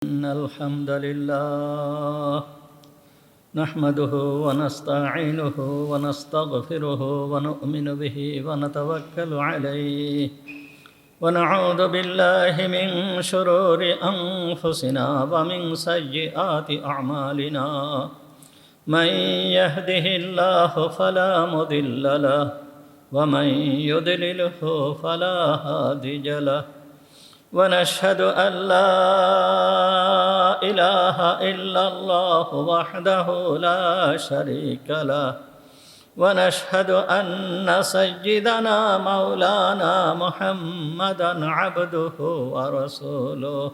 إن الحمد لله نحمده ونستعينه ونستغفره ونؤمن به ونتوكل عليه ونعوذ بالله من شرور أنفسنا ومن سيئات أعمالنا من يهده الله فلا مضل له ومن يضلله فلا هادي له ونشهد أن لا إله إلا الله وحده لا شريك له ونشهد أن سيدنا مولانا محمدا عبده ورسوله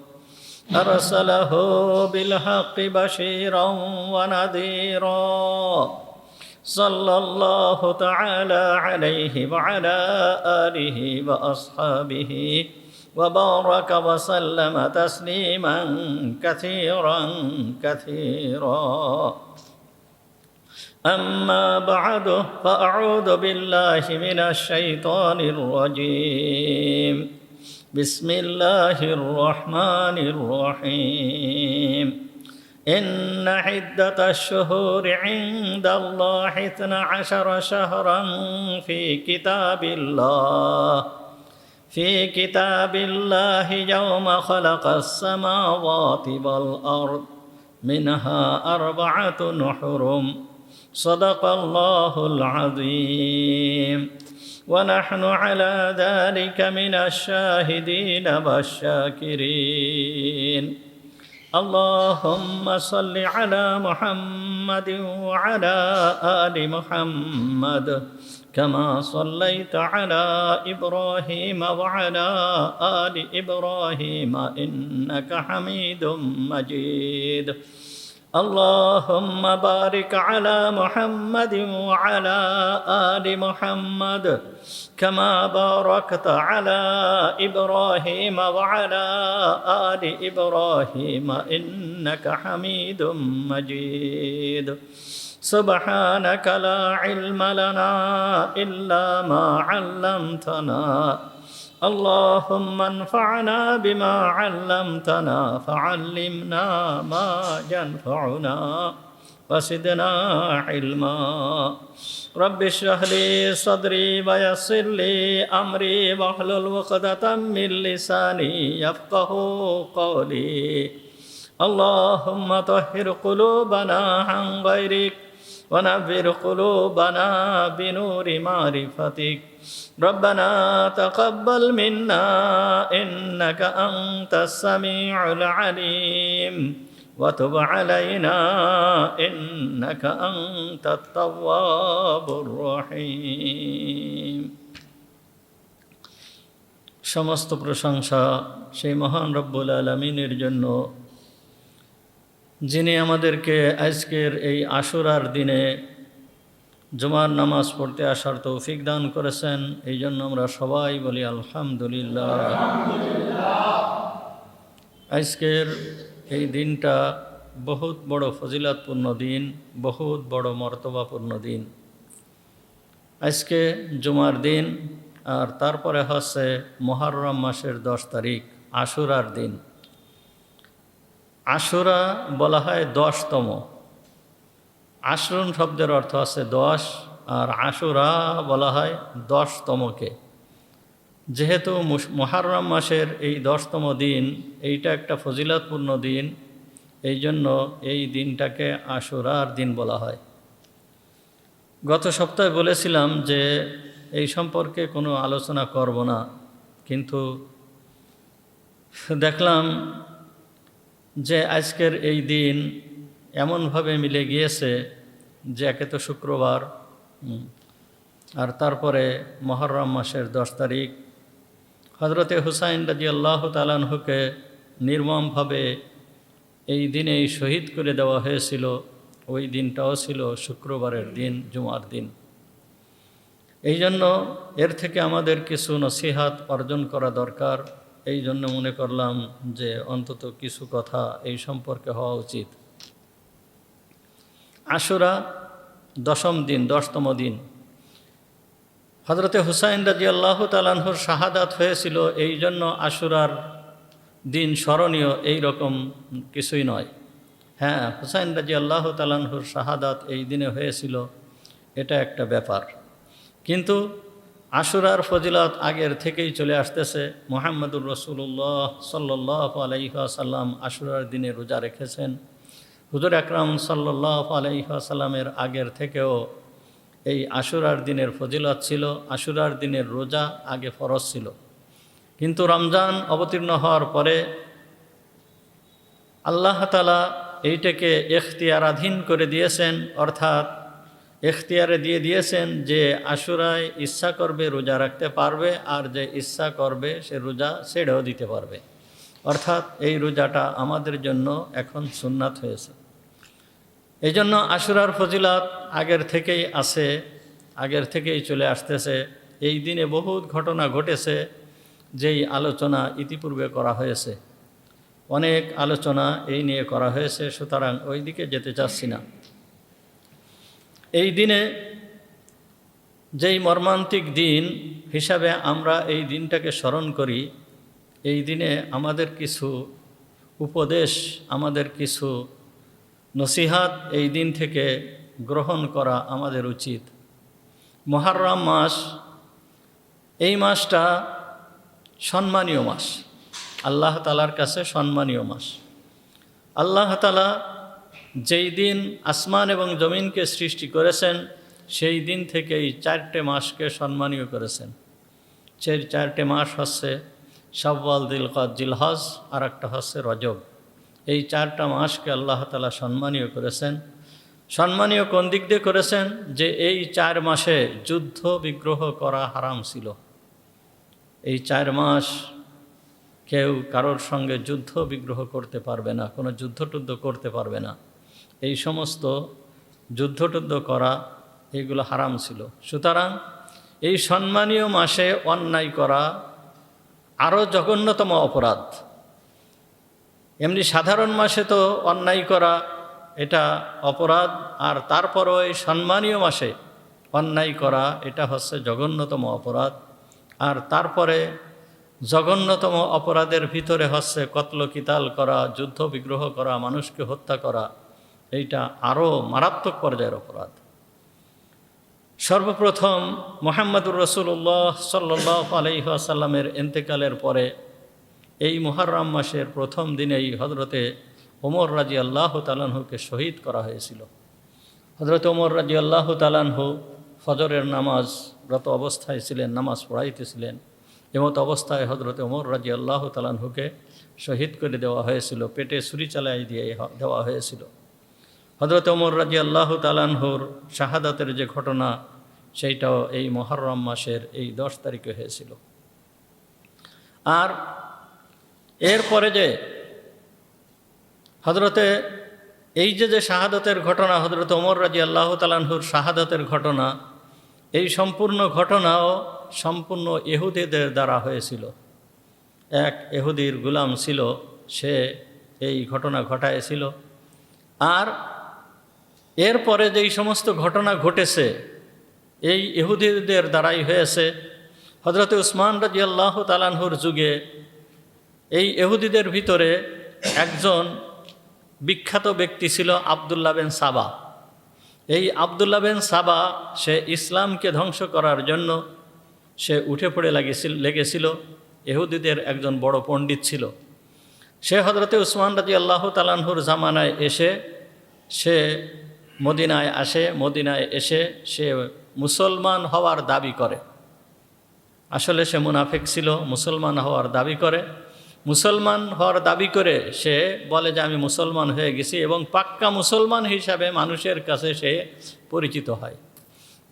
أرسله بالحق بشيرا ونذيرا صلى الله تعالى عليه وعلى آله وأصحابه وبارك وسلم تسليما كثيرا أما بعد فأعوذ بالله من الشيطان الرجيم بسم الله الرحمن الرحيم إن عدة الشهور عند الله 12 شهرا في كتاب الله يوم خلق السماوات والأرض منها 4 حرم صدق الله العظيم ونحن على ذلك من الشاهدين والشاكرين اللهم صل على محمد وعلى آل محمد كما صليت على إبراهيم وعلى آل إبراهيم إنك حميد مجيد اللهم بارك على محمد وعلى آل محمد كما باركت على إبراهيم وعلى آل إبراهيم إنك حميد مجيد سبحانك لا علم لنا إلا ما علمتنا اللهم انفعنا بما علمتنا فعلمنا ما ينفعنا وزدنا علما رب اشرح لي صدري ويسر لي أمري واحلل عقدة من لساني يفقهوا قولي اللهم طهر قلوبنا عن غيرك ونبر قلوبنا بنور معرفتك ربنا تقبل منا إنك أنت السميع العليم وتب علينا إنك أنت التواب الرحيم সমস্ত প্রশংসা সেই মহান রব্বুল আলামিনের জন্য যিনি আমাদেরকে আজকের এই আশুরার দিনে জুমার নামাজ পড়তে আসার তৌফিক দান করেছেন এই জন্য আমরা সবাই বলি আলহামদুলিল্লাহ। আজকের এই দিনটা বহুত বড় ফজিলতপূর্ণ দিন, বহুত বড় মর্তবাপূর্ণ দিন। আজকে জুমার দিন আর তারপরে হচ্ছে মুহররম মাসের 10 তারিখ আশুরার দিন। আশুরা বলা হয় 10তম। আশরুন শব্দের অর্থ আছে 10 আর আশুরা বলা হয় 10তমকে। যেহেতু মুহররম মাসের এই 10তম দিন, এইটা একটা ফজিলতপূর্ণ দিন, এই জন্য এই দিনটাকে আশুরার দিন বলা হয়। গত সপ্তাহে বলেছিলাম যে এই সম্পর্কে কোনো আলোচনা করব না, কিন্তু দেখলাম যে আজকের এই দিন এমনভাবে মিলে গিয়েছে যে একে তো শুক্রবার আর তারপরে মুহররম মাসের 10 তারিখ হযরতে হুসাইন রাদিয়াল্লাহু তাআলা আনহুকে নির্মমভাবে এই দিনেই শহীদ করে দেওয়া হয়েছিল। ওই দিনটাও ছিল শুক্রবারের দিন, জুমার দিন। এই জন্য এর থেকে আমাদের কিছু নসিহাত অর্জন করা দরকার। এই জন্য মনে করলাম যে অন্তত কিছু কথা এই সম্পর্কে হওয়া উচিত। আশুরা 10ম দিন, 10তম দিন। হযরতে হুসাইন রাদিয়াল্লাহু তাআলা আনহুর শাহাদাত হয়েছিল, এই জন্য আশুরার দিন স্মরণীয় এই রকম কিছুই নয়। হ্যাঁ, হুসাইন রাদিয়াল্লাহু তাআলা আনহুর শাহাদাত এই দিনে হয়েছিল, এটা একটা ব্যাপার। কিন্তু আশুরার ফজিলত আগের থেকেই চলে আসতেছে। মুহাম্মদুর রাসূলুল্লাহ সাল্লাল্লাহু আলাইহি ওয়াসাল্লাম আশুরার দিনে রোজা রেখেছেন। হুজুর আকরাম সাল্লাল্লাহু আলাইহি ওয়াসাল্লামের আগের থেকেও এই আশুরার দিনের ফজিলত ছিল। আশুরার দিনের রোজা আগে ফরজ ছিল, কিন্তু রমজান অবতীর্ণ হওয়ার পরে আল্লাহ তাআলা এইটাকে এখতিয়ারাধীন করে দিয়েছেন, অর্থাৎ এখতিয়ারে দিয়ে দিয়েছেন যে আশুরায় ইচ্ছা করবে রোজা রাখতে পারবে, আর যে ইচ্ছা করবে সে রোজা ছেড়েও দিতে পারবে। অর্থাৎ এই রোজাটা আমাদের জন্য এখন সুন্নাত হয়েছে। এই জন্য আশুরার ফজিলত আগের থেকেই আছে, আগের থেকেই চলে আসতেছে। এই দিনে বহুত ঘটনা ঘটেছে, যেই আলোচনা ইতিপূর্বে করা হয়েছে। অনেক আলোচনা এই নিয়ে করা হয়েছে, সুতরাং ওই দিকে যেতে চাচ্ছি না। এই দিনে যেই মর্মান্তিক দিন হিসাবে আমরা এই দিনটাকে স্মরণ করি, এই দিনে আমাদের কিছু উপদেশ, আমাদের কিছু নসিহাত এই দিন থেকে গ্রহণ করা আমাদের উচিত। মুহররম মাস, এই মাসটা সম্মানীয় মাস, আল্লাহ তাআলার কাছে সম্মানীয় মাস। আল্লাহ তাআলা যেই দিন আসমান এবং জমিনকে সৃষ্টি করেছেন, সেই দিন থেকেই 4টে মাসকে সম্মানীয় করেছেন। সেই 4টে মাস হচ্ছে শাওয়াল, যিলকদ, জিলহজ, আর একটা হচ্ছে রজব। এই 4টা মাসকে আল্লাহ তাআলা সম্মানীয় করেছেন। সম্মানীয় কোন দিক দিয়ে করেছেন? যে এই 4 মাসে যুদ্ধ বিগ্রহ করা হারাম ছিল। এই 4 মাস কেউ কারোর সঙ্গে যুদ্ধ বিগ্রহ করতে পারবে না, কোনো যুদ্ধটুদ্ধ করতে পারবে না। এই সমস্ত যুদ্ধটুদ্ধ করা এইগুলো হারাম ছিল। সুতরাং এই সম্মানীয় মাসে অন্যায় করা আরও জঘন্যতম অপরাধ। এমনি সাধারণ মাসে তো অন্যায় করা এটা অপরাধ, আর তারপরও এই সম্মানীয় মাসে অন্যায় করা এটা হচ্ছে জঘন্যতম অপরাধ। আর তারপরে জঘন্যতম অপরাধের ভিতরে হচ্ছে কতল কিতাল করা, যুদ্ধ বিগ্রহ করা, মানুষকে হত্যা করা, এইটা আরও মারাত্মক পর্যায়ের অপরাধ। সর্বপ্রথম মুহাম্মদুর রাসূলুল্লাহ সাল্লাল্লাহু আলাইহি ওয়াসাল্লামের ইন্তেকালের পরে এই মুহররম মাসের প্রথম দিনেই হযরতে ওমর রাদিয়াল্লাহু তাআলা আনহুকে শহীদ করা হয়েছিল। হযরতে ওমর রাদিয়াল্লাহু তাআলা আনহু ফজরের নামাজরত অবস্থায় ছিলেন, নামাজ পড়াইতেছিলেন। এমত অবস্থায় হযরতে ওমর রাদিয়াল্লাহু তাআলা আনহুকে শহীদ করে দেওয়া হয়েছিল, পেটে ছুরি চালাই দিয়ে দেওয়া হয়েছিল। হযরতে ওমর রাদিয়াল্লাহু তাআলা আনহুর শাহাদাতের যে ঘটনা, সেইটাও এই মুহররম মাসের এই 10 তারিখে হয়েছিল। আর এরপরে যে হযরতে এই যে শাহাদাতের ঘটনা, হযরতে ওমর রাদিয়াল্লাহু তাআলা আনহুর শাহাদাতের ঘটনা, এই সম্পূর্ণ ঘটনাও সম্পূর্ণ ইহুদিদের দ্বারা হয়েছিল। এক ইহুদির গোলাম ছিল, সে এই ঘটনা ঘটায়ছিল। আর এরপরে যেই সমস্ত ঘটনা ঘটেছে এই ইহুদিদের দ্বারাই হয়েছে। হযরতে উসমান রাদিয়াল্লাহু তাআলা আনহুর যুগে এই ইহুদিদের ভিতরে একজন বিখ্যাত ব্যক্তি ছিল আব্দুল্লাহ বিন সাবা। এই আব্দুল্লাহ বিন সাবা সে ইসলামকে ধ্বংস করার জন্য সে উঠে পড়ে লেগেছিল। ইহুদিদের একজন বড় পণ্ডিত ছিল। সে হযরতে উসমান রাদিয়াল্লাহু তাআলা আনহুর জামানায় এসে সে মদিনায় আসে। মদিনায় এসে সে মুসলমান হওয়ার দাবি করে। আসলে সে মুনাফিক ছিল, মুসলমান হওয়ার দাবি করে। মুসলমান হওয়ার দাবি করে সে বলে যে আমি মুসলমান হয়ে গেছি, এবং পাক্কা মুসলমান হিসাবে মানুষের কাছে সে পরিচিত হয়।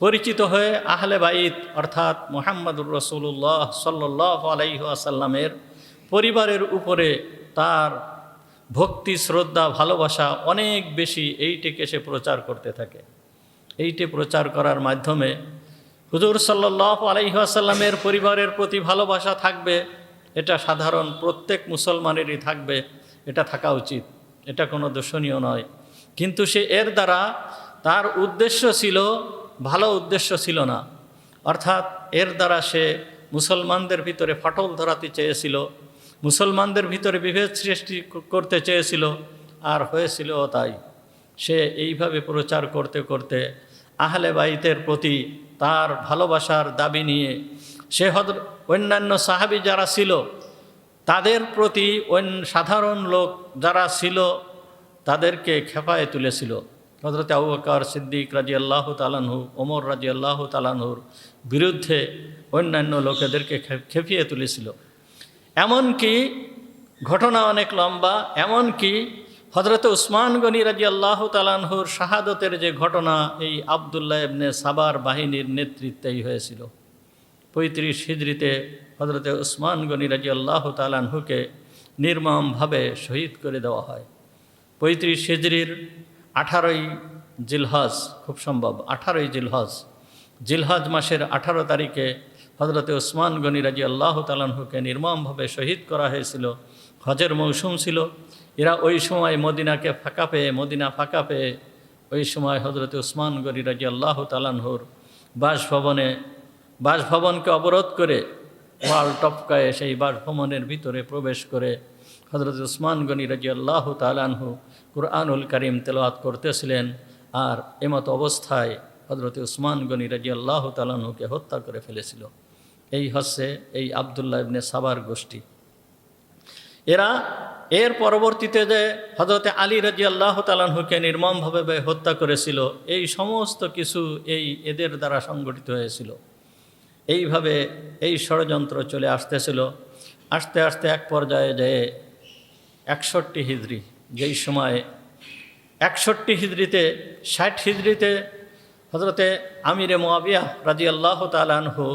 পরিচিত হয়ে আহলে বাইত অর্থাৎ মুহাম্মদুর রাসূলুল্লাহ সাল্লাল্লাহু আলাইহি ওয়াসাল্লামের পরিবারের উপরে তার ভক্তি, শ্রদ্ধা, ভালোবাসা অনেক বেশি, এইটিকে সে প্রচার করতে থাকে। এইটি প্রচার করার মাধ্যমে হুজুর সাল্লাল্লাহু আলাইহি ওয়াসাল্লামের পরিবারের প্রতি ভালোবাসা থাকবে, এটা সাধারণ প্রত্যেক মুসলমানেরই থাকবে, এটা থাকা উচিত, এটা কোনো দোষণীয় নয়। কিন্তু সে এর দ্বারা তার উদ্দেশ্য ছিল, ভালো উদ্দেশ্য ছিল না। অর্থাৎ এর দ্বারা সে মুসলমানদের ভিতরে ফাটল ধরাতে চেয়েছিল, মুসলমানদের ভিতরে বিভেদ সৃষ্টি করতে চেয়েছিল, আর হয়েছিল তাই। সে এইভাবে প্রচার করতে করতে আহলে বাইতের প্রতি তার ভালোবাসার দাবি নিয়ে সে অন্যান্য সাহাবী যারা ছিল তাদের প্রতি সাধারণ লোক যারা ছিল তাদেরকে খেপায় তুলেছিল। হযরত আবু বকর সিদ্দিক রাদিয়াল্লাহু তাআলা আনহু, ওমর রাদিয়াল্লাহু তাআলা আনহুর বিরুদ্ধে অন্যান্য লোকেদেরকে খেপিয়ে তুলেছিল। এমনকি ঘটনা অনেক লম্বা, এমনকি হযরত উসমান গনি রাদিয়াল্লাহু তাআলা আনহুর শাহাদতের যে ঘটনা এই আব্দুল্লাহ ইবনে সাবার বাহিনীর নেতৃত্বেই হয়েছিল। 35 হিজরিতে হযরত উসমান গনি রাদিয়াল্লাহু তাআলা আনহুকে নির্মমভাবে শহীদ করে দেওয়া হয়। 35 হিজরির 18ই জিলহজ, খুব সম্ভব 18ই জিলহজ মাসের 18 তারিখে হযরত উসমান গনি রাদিয়াল্লাহু তাআলা আনহুকে নির্মমভাবে শহীদ করা হয়েছিল। হজের মৌসুম ছিল, এরা ওই সময় মদিনা ফাঁকা পেয়ে ওই সময় হযরত উসমান গনি রাদিয়াল্লাহু তাআলা আনহুর বাসভবনকে অবরোধ করে ওয়াল টপকায়ে সেই বাসভবনের ভিতরে প্রবেশ করে হযরত উসমান গনি রাদিয়াল্লাহু তাআলা আনহু কুরআনুল কারীম তেলাওয়াত করতেছিলেন। আর এমত অবস্থায় হযরত উসমান গনি রাদিয়াল্লাহু তাআলা আনহুকে হত্যা করে ফেলেছিল। এই হচ্ছে এই আব্দুল্লাহ ইবনে সাবার গোষ্ঠী। এর পরবর্তীতে যে হযরত আলী রাদিয়াল্লাহু তাআলা আনহুকে নির্মমভাবে হত্যা করেছিল, এই সমস্ত কিছু এদের দ্বারা সংগঠিত হয়েছিল। এইভাবে এই ষড়যন্ত্র চলে আসতেছিল। আস্তে আস্তে এক পর্যায়ে যে 61 হিজরি, যেই সময় 61 হিজরিতে 60 হিজরিতে হযরতে আমিরে মুআবিয়া রাদিয়াল্লাহু তাআলা আনহু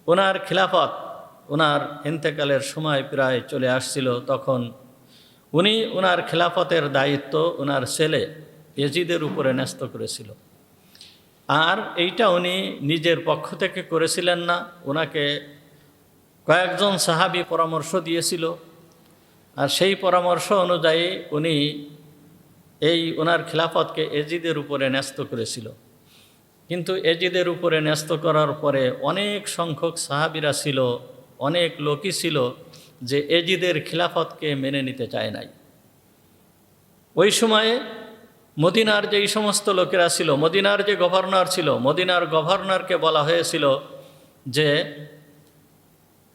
ওনার খিলাফত, ওনার ইন্তেকালের সময় প্রায় চলে আসছিল, তখন ওনার খিলাফতের দায়িত্ব ওনার ছেলে ইয়াজিদের উপরে ন্যস্ত করেছিল। আর এইটা উনি নিজের পক্ষ থেকে করেছিলেন না, ওনাকে কয়েকজন সাহাবী পরামর্শ দিয়েছিল। আর সেই পরামর্শ অনুযায়ী উনি ওনার খিলাফতকে ইয়াজিদের উপরে ন্যস্ত করেছিল। কিন্তু ইয়াজিদের উপরে ন্যস্ত করার পরে অনেক সংখ্যক সাহাবীরা ছিল, অনেক লোকই ছিল যে ইয়াজিদের খিলাফতকে মেনে নিতে চায় নাই। ওই সময়ে মদিনার যেই সমস্ত লোকেরা ছিল, মদিনার যে গভর্নর ছিল, মদিনার গভর্নরকে বলা হয়েছিল যে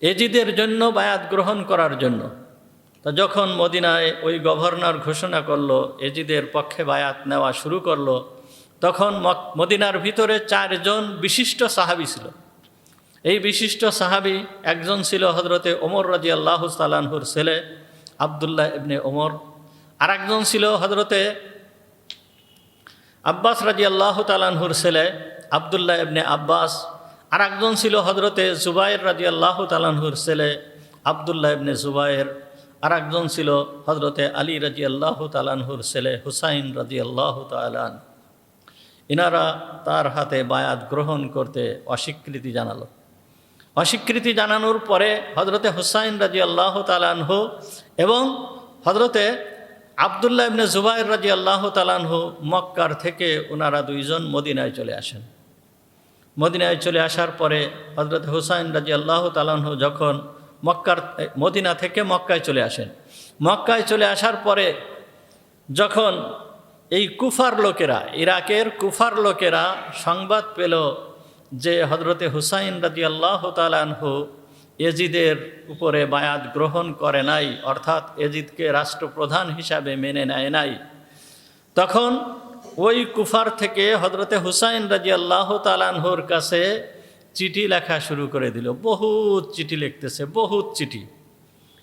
ইয়াজিদের জন্য বায়াত গ্রহণ করার জন্য। তা যখন মদিনায় ওই গভর্নর ঘোষণা করলো, ইয়াজিদের পক্ষে বায়াত নেওয়া শুরু করলো, তখন মদিনার ভিতরে 4 জন বিশিষ্ট সাহাবী ছিল। এই বিশিষ্ট সাহাবী একজন ছিল হযরতে ওমর রাদিয়াল্লাহু তাআলা আনহুর ছেলে আব্দুল্লাহ ইবনে ওমর, আর একজন ছিল হযরতে আব্বাস রাদিয়াল্লাহু তাআলা আনহুর ছেলে আব্দুল্লাহ ইবনে আব্বাস, আর একজন ছিল হযরতে জুবায়ের রাদিয়াল্লাহু তাআলা আনহুর ছেলে আব্দুল্লাহ ইবনে জুবায়ের, আর একজন ছিল হযরতে আলী রাদিয়াল্লাহু তাআলা আনহুর ছেলে হুসাইন রাদিয়াল্লাহু তাআলা। ইনারা তার হাতে বায়াত গ্রহণ করতে অস্বীকৃতি জানালো। অস্বীকৃতি জানানোর পরে হযরতে হুসাইন রাদিয়াল্লাহু তাআলা আনহু এবং হযরতে আব্দুল্লাহ ইবনে জুবায়ের রাদিয়াল্লাহু তাআলা আনহু মক্কার থেকে ওনারা 2 জন মদিনায় চলে আসেন। মদিনায় চলে আসার পরে হযরত হুসাইন রাদিয়াল্লাহু তাআলা আনহু যখন মদিনা থেকে মক্কায় চলে আসেন, মক্কায় চলে আসার পরে যখন এই কুফার লোকেরা, ইরাকের কুফার লোকেরা সংবাদ পেল যে হযরতে হুসাইন রাদিয়াল্লাহু তাআলা আনহু ইয়াজিদের উপরে বায়াত গ্রহণ করে নাই, অর্থাৎ ইয়াজিদকে রাষ্ট্রপ্রধান হিসাবে মেনে নেয় নাই, তখন ওই কুফার থেকে হযরতে হুসাইন রাদিয়াল্লাহু তাআলা আনহুর কাছে চিঠি লেখা শুরু করে দিল। বহুত চিঠি লিখতেছে, বহুত চিঠি।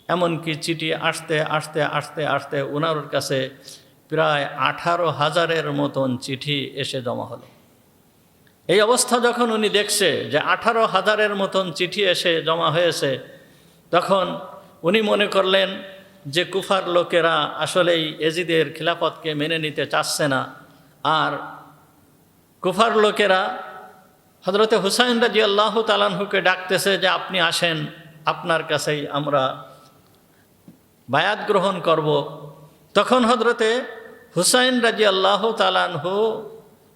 এমনকি চিঠি আসতে আসতে আসতে আসতে ওনার কাছে প্রায় 18,000-এর মতন চিঠি এসে জমা হলো। এই অবস্থা যখন উনি দেখছে যে 18,000-এর মতন চিঠি এসে জমা হয়েছে, তখন উনি মনে করলেন যে কুফার লোকেরা আসলেই ইয়াজিদের খিলাফতকে মেনে নিতে চাচ্ছে না। আর কুফার লোকেরা হযরতে হুসাইন রাদিয়াল্লাহু তাআলা আনহুকে ডাকতেছে যে আপনি আসেন, আপনার কাছেই আমরা বায়াত গ্রহণ করব। তখন হযরতে হুসাইন রাদিয়াল্লাহু তাআলা আনহু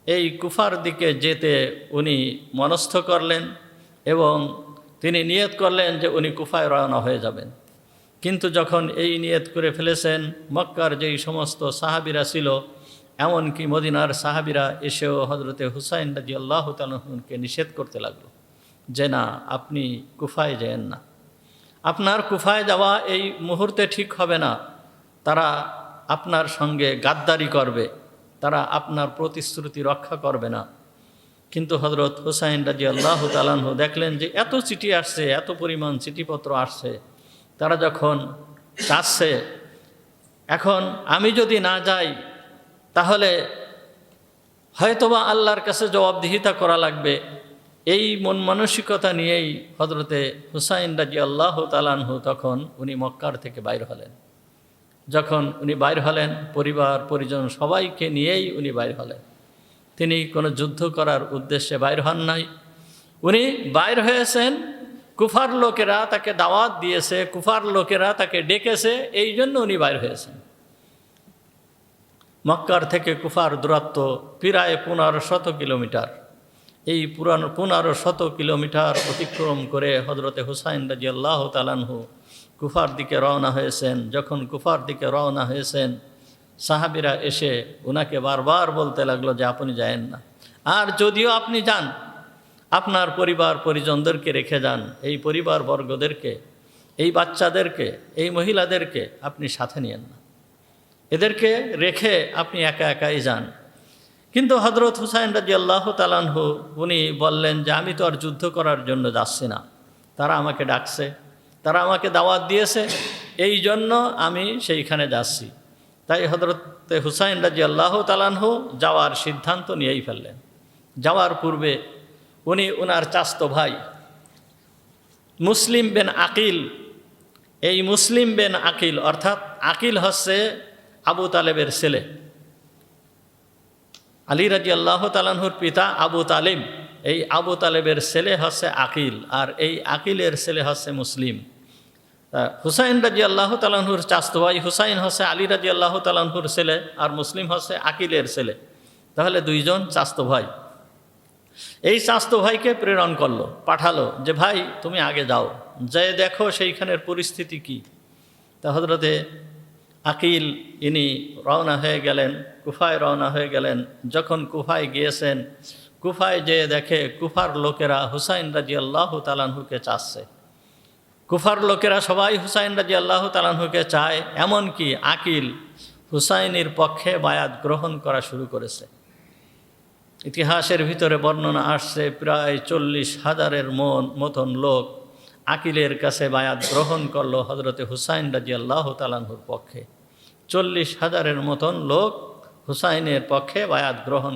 এই কুফার দিকে যেতে উনি মনস্থ করলেন এবং তিনি নিয়ত করলেন যে উনি কুফায় রওনা হয়ে যাবেন। কিন্তু যখন এই নিয়ত করে ফেলেছেন, মক্কার যেই সমস্ত সাহাবীরা ছিল, এমনকি মদিনার সাহাবীরা এসেও হজরতে হুসাইন রাদিয়াল্লাহু তাআলা আনহুকে নিষেধ করতে লাগলো যে না, আপনি কুফায় যেয়েন না, আপনার কুফায় যাওয়া এই মুহূর্তে ঠিক হবে না, তারা আপনার সঙ্গে গাদ্দারি করবে, তারা আপনার প্রতিশ্রুতি রক্ষা করবে না। কিন্তু হজরত হুসাইন রাদিয়াল্লাহু তাআলা আনহু দেখলেন যে এত চিঠি আসছে, এত পরিমাণ চিঠিপত্র আসছে, তারা যখন চাচ্ছে এখন আমি যদি না যাই তাহলে হয়তোবা আল্লাহর কাছে জবাবদিহিতা করা লাগবে, এই মন মানসিকতা নিয়েই হজরতে হুসাইন রাদিয়াল্লাহু তাআলা আনহু তখন উনি মক্কার থেকে বাইর হলেন। যখন উনি বাইর হলেন, পরিবার পরিজন সবাইকে নিয়েই উনি বাইর হলেন। তিনি কোনো যুদ্ধ করার উদ্দেশ্যে বাইর হন নাই, উনি বাইর হয়েছেন, কুফার লোকেরা তাকে দাওয়াত দিয়েছে, কুফার লোকেরা তাকে ডেকেছে, এই জন্য উনি বাইর হয়েছেন। মক্কার থেকে কুফার দূরত্ব প্রায় 1500 কিলোমিটার। এই 1500 কিলোমিটার অতিক্রম করে হজরতে হুসাইন রাদিয়াল্লাহু তাআলা আনহু কুফার দিকে রওনা হয়েছেন। যখন কুফার দিকে রওনা হয়েছেন, সাহাবীরা এসে ওনাকে বারবার বলতে লাগলো যে আপনি যায়েন না, আর যদিও আপনি যান আপনার পরিবার পরিজনদেরকে রেখে যান, এই পরিবারবর্গদেরকে, এই বাচ্চাদেরকে, এই মহিলাদেরকে আপনি সাথে নিয়েন না, এদেরকে রেখে আপনি একা একাই যান। কিন্তু হজরত হুসাইন রাদিয়াল্লাহু তাআলা আনহু উনি বললেন যে আমি তো আর যুদ্ধ করার জন্য যাচ্ছি না, তারা আমাকে ডাকছে, তারা আমাকে দাওয়াত দিয়েছে, এই জন্য আমি সেইখানে যাচ্ছি। তাই হজরতে হুসাইন রাদিয়াল্লাহু তাআলা আনহু যাওয়ার সিদ্ধান্ত নিয়েই ফেললেন। যাওয়ার পূর্বে উনি ওনার চাচতো ভাই মুসলিম বিন আকিল, এই মুসলিম বিন আকিল অর্থাৎ আকিল হচ্ছে আবু তালেবের ছেলে, আলী রাদিয়াল্লাহু তাআলা আনহুর পিতা আবু তালেব, এই আবু তালেবের ছেলে হচ্ছে আকিল, আর এই আকিলের ছেলে হচ্ছে মুসলিম। হুসাইন রাদিয়াল্লাহু তাআলা আনহুর চাচতো ভাই হুসাইন হচ্ছে আলী রাদিয়াল্লাহু তাআলা আনহুর ছেলে, আর মুসলিম হচ্ছে আকিলের ছেলে, তাহলে দুইজন চাচতো ভাই। এই চাচতো ভাইকে প্রেরণ করলো, পাঠালো যে ভাই তুমি আগে যাও, যেয়ে দেখো সেইখানের পরিস্থিতি কি। তা হজরতে আকিল ইনি রওনা হয়ে গেলেন, কুফায় রওনা হয়ে গেলেন। যখন কুফায় গিয়েছেন, কুফায় যেয়ে দেখে কুফার লোকেরা হুসাইন রাদিয়াল্লাহু তাআলা আনহুকে চাচ্ছে, কুফার লোকেরা সবাই হুসাইন রাদিয়াল্লাহু তাআলা আনহুকে চায়, এমনকি আকিল হুসাইনের পক্ষে বায়াত গ্রহণ করা শুরু করেছে। ইতিহাসের ভিতরে বর্ণনা আসছে প্রায় 40,000-এর মতন লোক আকিলের কাছে বায়াত গ্রহণ করলো হজরতে হুসাইন রাদিয়াল্লাহু তাআলা আনহুর পক্ষে। 40,000-এর মতন লোক হুসাইনের পক্ষে বায়াত গ্রহণ,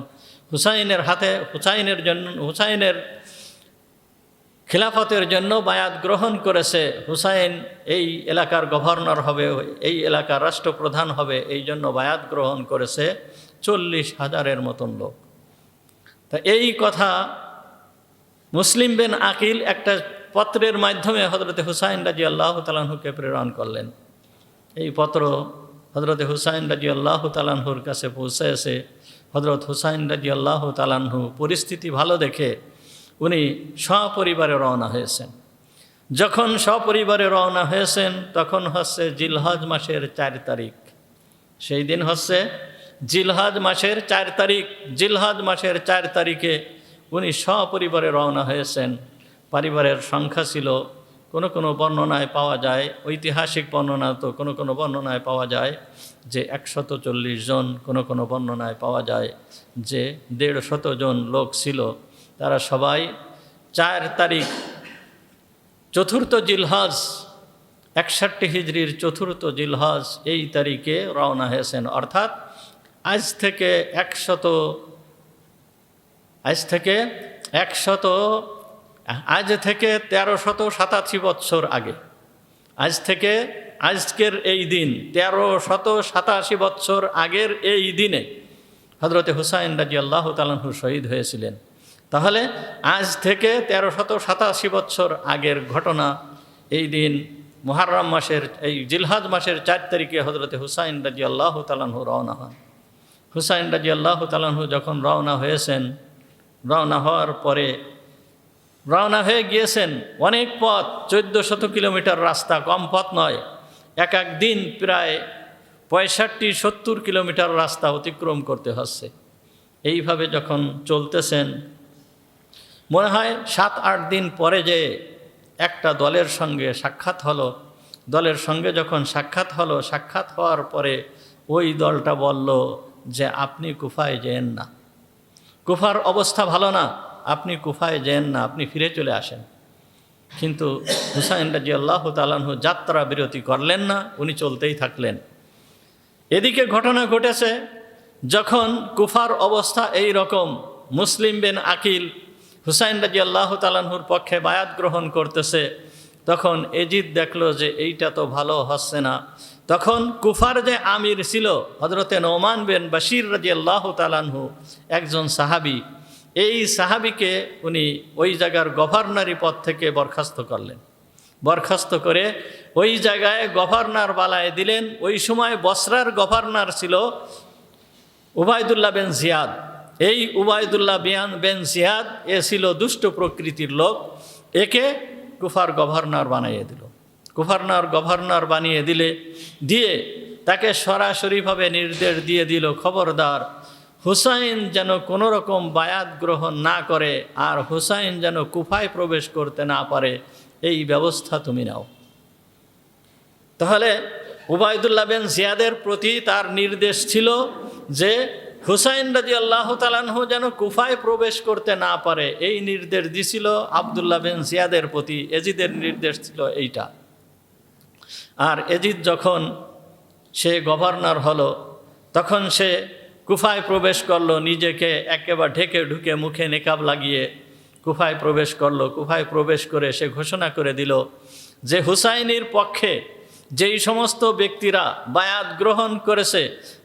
হুসাইনের হাতে, হুসাইনের খিলাফতের জন্য বায়াত গ্রহণ করেছে। হুসাইন এই এলাকার গভর্নর হবে, এই এলাকার রাষ্ট্রপ্রধান হবে, এই জন্য বায়াত গ্রহণ করেছে 40,000-এর মতন লোক। তা এই কথা মুসলিম বিন আকিল একটা পত্রের মাধ্যমে হজরতে হুসাইন রাদিয়াল্লাহু তাআলা আনহুকে প্রেরণ করলেন। এই পত্র হজরতে হুসাইন রাদিয়াল্লাহু তাআলা আনহুর কাছে পৌঁছেছে। হজরত হুসাইন রাদিয়াল্লাহু তাআলা আনহু পরিস্থিতি ভালো দেখে উনি সপরিবারে রওনা হয়েছেন। যখন সপরিবারে রওনা হয়েছেন তখন হচ্ছে জিলহজ মাসের 4 তারিখ। সেই দিন হচ্ছে জিলহজ মাসের 4 তারিখ। জিলহজ মাসের 4 তারিখে উনি সপরিবারে রওনা হয়েছেন। পরিবারের সংখ্যা ছিল কোনো কোনো বর্ণনায় পাওয়া যায়, ঐতিহাসিক বর্ণনা তো কোনো কোনো বর্ণনায় পাওয়া যায় যে 140 জন, কোনো কোনো বর্ণনায় পাওয়া যায় যে 150 জন লোক ছিল। তারা সবাই 4 তারিখ 4th জিলহজ 61 হিজরির 4th জিলহজ এই তারিখে রওনা হয়েছেন। অর্থাৎ আজ থেকে 1387 বৎসর আগে, আজকের এই দিন 1387 বৎসর আগের এই দিনে হজরতে হুসাইন রাদিয়াল্লাহু তাআলা আনহু শহীদ হয়েছিলেন। তাহলে আজ থেকে 1387 বৎসর আগের ঘটনা। এই দিন মুহররম মাসের এই জিলহজ মাসের 4 তারিখে হজরতে হুসাইন রাদিয়াল্লাহু তাআলা আনহু রওনা হন। হুসাইন রাদিয়াল্লাহু তাআলা আনহু যখন রওনা হয়েছেন, রওনা হওয়ার পরে রওনা হয়ে গিয়েছেন অনেক পথ, 1400 কিলোমিটার রাস্তা, কম পথ নয়। এক এক দিন প্রায় 65-70 কিলোমিটার রাস্তা অতিক্রম করতে হচ্ছে। এইভাবে যখন চলতেছেন, মনে হয় 7-8 দিন পরে যে একটা দলের সঙ্গে সাক্ষাৎ হলো। দলের সঙ্গে যখন সাক্ষাৎ হলো, সাক্ষাৎ হওয়ার পরে ওই দলটা বলল যে আপনি কুফায় যেন না, কুফার অবস্থা ভালো না, আপনি কুফায় যেন না, আপনি ফিরে চলে আসেন। কিন্তু হুসাইন রাদিয়াল্লাহু তাআলা আনহু যাত্রা বিরতি করলেন না, উনি চলতেই থাকলেন। এদিকে ঘটনা ঘটেছে, যখন কুফার অবস্থা এই রকম, মুসলিম বিন আকিল হুসাইন রাদিয়াল্লাহু তাআলা আনহুর পক্ষে বায়াত গ্রহণ করতেছে, তখন এজিদ দেখলো যে এইটা তো ভালো হচ্ছে না। তখন কুফার যে আমির ছিল হযরতে নোমান বিন বাশির রাদিয়াল্লাহু তাআলা আনহু, একজন সাহাবী, এই সাহাবীকে উনি ওই জায়গার গভর্নরি পদ থেকে বরখাস্ত করলেন। বরখাস্ত করে ওই জায়গায় গভর্নর বানায় দিলেন। ওই সময় বসরার গভর্নর ছিল উবাইদুল্লাহ বিন জিয়াদ। এই উবাইদুল্লাহ বিন জিয়াদ এ ছিল দুষ্ট প্রকৃতির লোক। একে কুফার গভর্নর বানিয়ে দিল। গভর্নর বানিয়ে দিয়ে তাকে সরাসরিভাবে নির্দেশ দিয়ে দিল, খবরদার হুসাইন যেন কোনো রকম বায়াত গ্রহণ না করে, আর হুসাইন যেন কুফায় প্রবেশ করতে না পারে, এই ব্যবস্থা তুমি নাও। তাহলে উবাইদুল্লাহ বিন জিয়াদের প্রতি তার নির্দেশ ছিল যে হুসাইন রাদিয়াল্লাহু তাআলা আনহু যেন কুফায় প্রবেশ করতে না পারে, এই নির্দেশ দিছিল আব্দুল্লাহ বিন জিয়াদের প্রতি। এজিদের নির্দেশ ছিল এইটা। আর এজিদ যখন সে গভর্নর হলো, তখন সে কুফায় প্রবেশ করলো, নিজেকে একেবারে ঢেকে ঢুকে মুখে নেকাব লাগিয়ে কুফায় প্রবেশ করলো। কুফায় প্রবেশ করে সে ঘোষণা করে দিল যে হুসাইনের পক্ষে যেই সমস্ত ব্যক্তিরা বায়াত গ্রহণ করেছে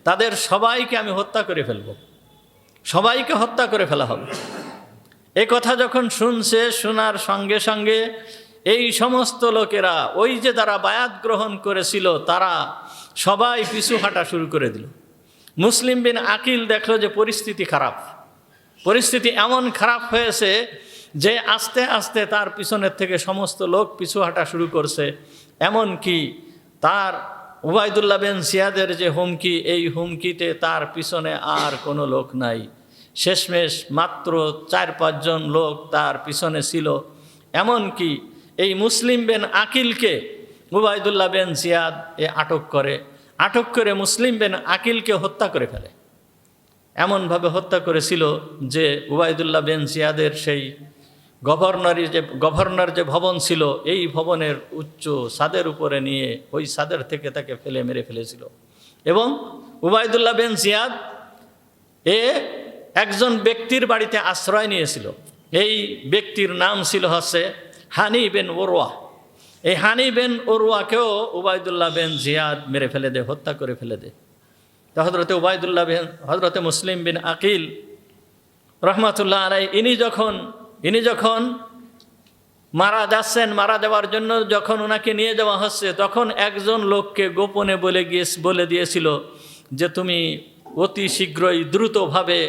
তাদের সবাইকে আমি হত্যা করে ফেলব, সবাইকে হত্যা করে ফেলা হবে। এ কথা যখন শুনছে, শোনার সঙ্গে সঙ্গে এই সমস্ত লোকেরা, ওই যে যারা বায়াত গ্রহণ করেছিল, তারা সবাই পিছু হাঁটা শুরু করে দিল। মুসলিম বিন আকিল দেখলো যে পরিস্থিতি খারাপ, পরিস্থিতি এমন খারাপ হয়েছে যে আস্তে আস্তে তার পিছনের থেকে সমস্ত লোক পিছু হাঁটা শুরু করছে। এমন কি তার উবাইদুল্লাহ বিন জিয়াদের যে হুমকি, এই হুমকিতে তার পিছনে আর কোনো লোক নাই। শেষমেশ মাত্র 4-5 জন লোক তার পিছনে ছিল। এমন কি এই মুসলিম বিন আকিলকে উবাইদুল্লাহ বিন জিয়াদ আটক করে মুসলিম বিন আকিলকে হত্যা করে ফেলে। এমনভাবে হত্যা করেছিল যে উবাইদুল্লাহ বিন জিয়াদের সেই গভর্নর যে ভবন ছিল, এই ভবনের উচ্চ ছাদের উপরে নিয়ে ওই ছাদের থেকে তাকে মেরে ফেলেছিল। এবং উবাইদুল্লাহ বিন জিয়াদ একজন ব্যক্তির বাড়িতে আশ্রয় নিয়েছিল। এই ব্যক্তির নাম ছিল হানি বিন উরওয়া। এই হানি বিন উরওয়াকেও উবাইদুল্লাহ বিন জিয়াদ মেরে ফেলে দেয়, হত্যা করে ফেলে দেয়। তো হযরতে মুসলিম বিন আকিল রহমাতুল্লাহ আলাইহি ইনি যখন মারা যাচ্ছেন, মারা যাওয়ার জন্য যখন ওনাকে নিয়ে যাওয়া হচ্ছে, তখন একজন লোককে গোপনে বলে দিয়েছিল যে তুমি অতি শীঘ্রই দ্রুতভাবে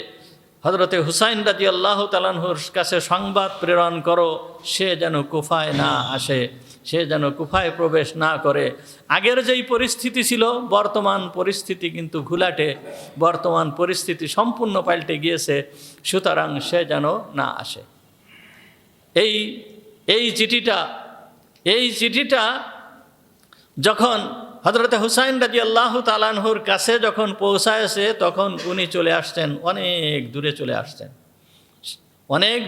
হযরতে হুসাইন রাদিয়াল্লাহু তাআলা আনহুর কাছে সংবাদ প্রেরণ করো, সে যেন কুফায় না আসে, সে যেন কুফায় প্রবেশ না করে। আগের যেই পরিস্থিতি ছিল, বর্তমান পরিস্থিতি কিন্তু ঘোলাটে, বর্তমান পরিস্থিতি সম্পূর্ণ পাল্টে গিয়েছে, সুতরাং সে যেন না আসে। এই চিঠিটা যখন হযরতে হুসাইন রাদিয়াল্লাহু তাআলা আনহুর কাছে যখন পৌঁছায়ছে, তখন উনি চলে আসছেন, অনেক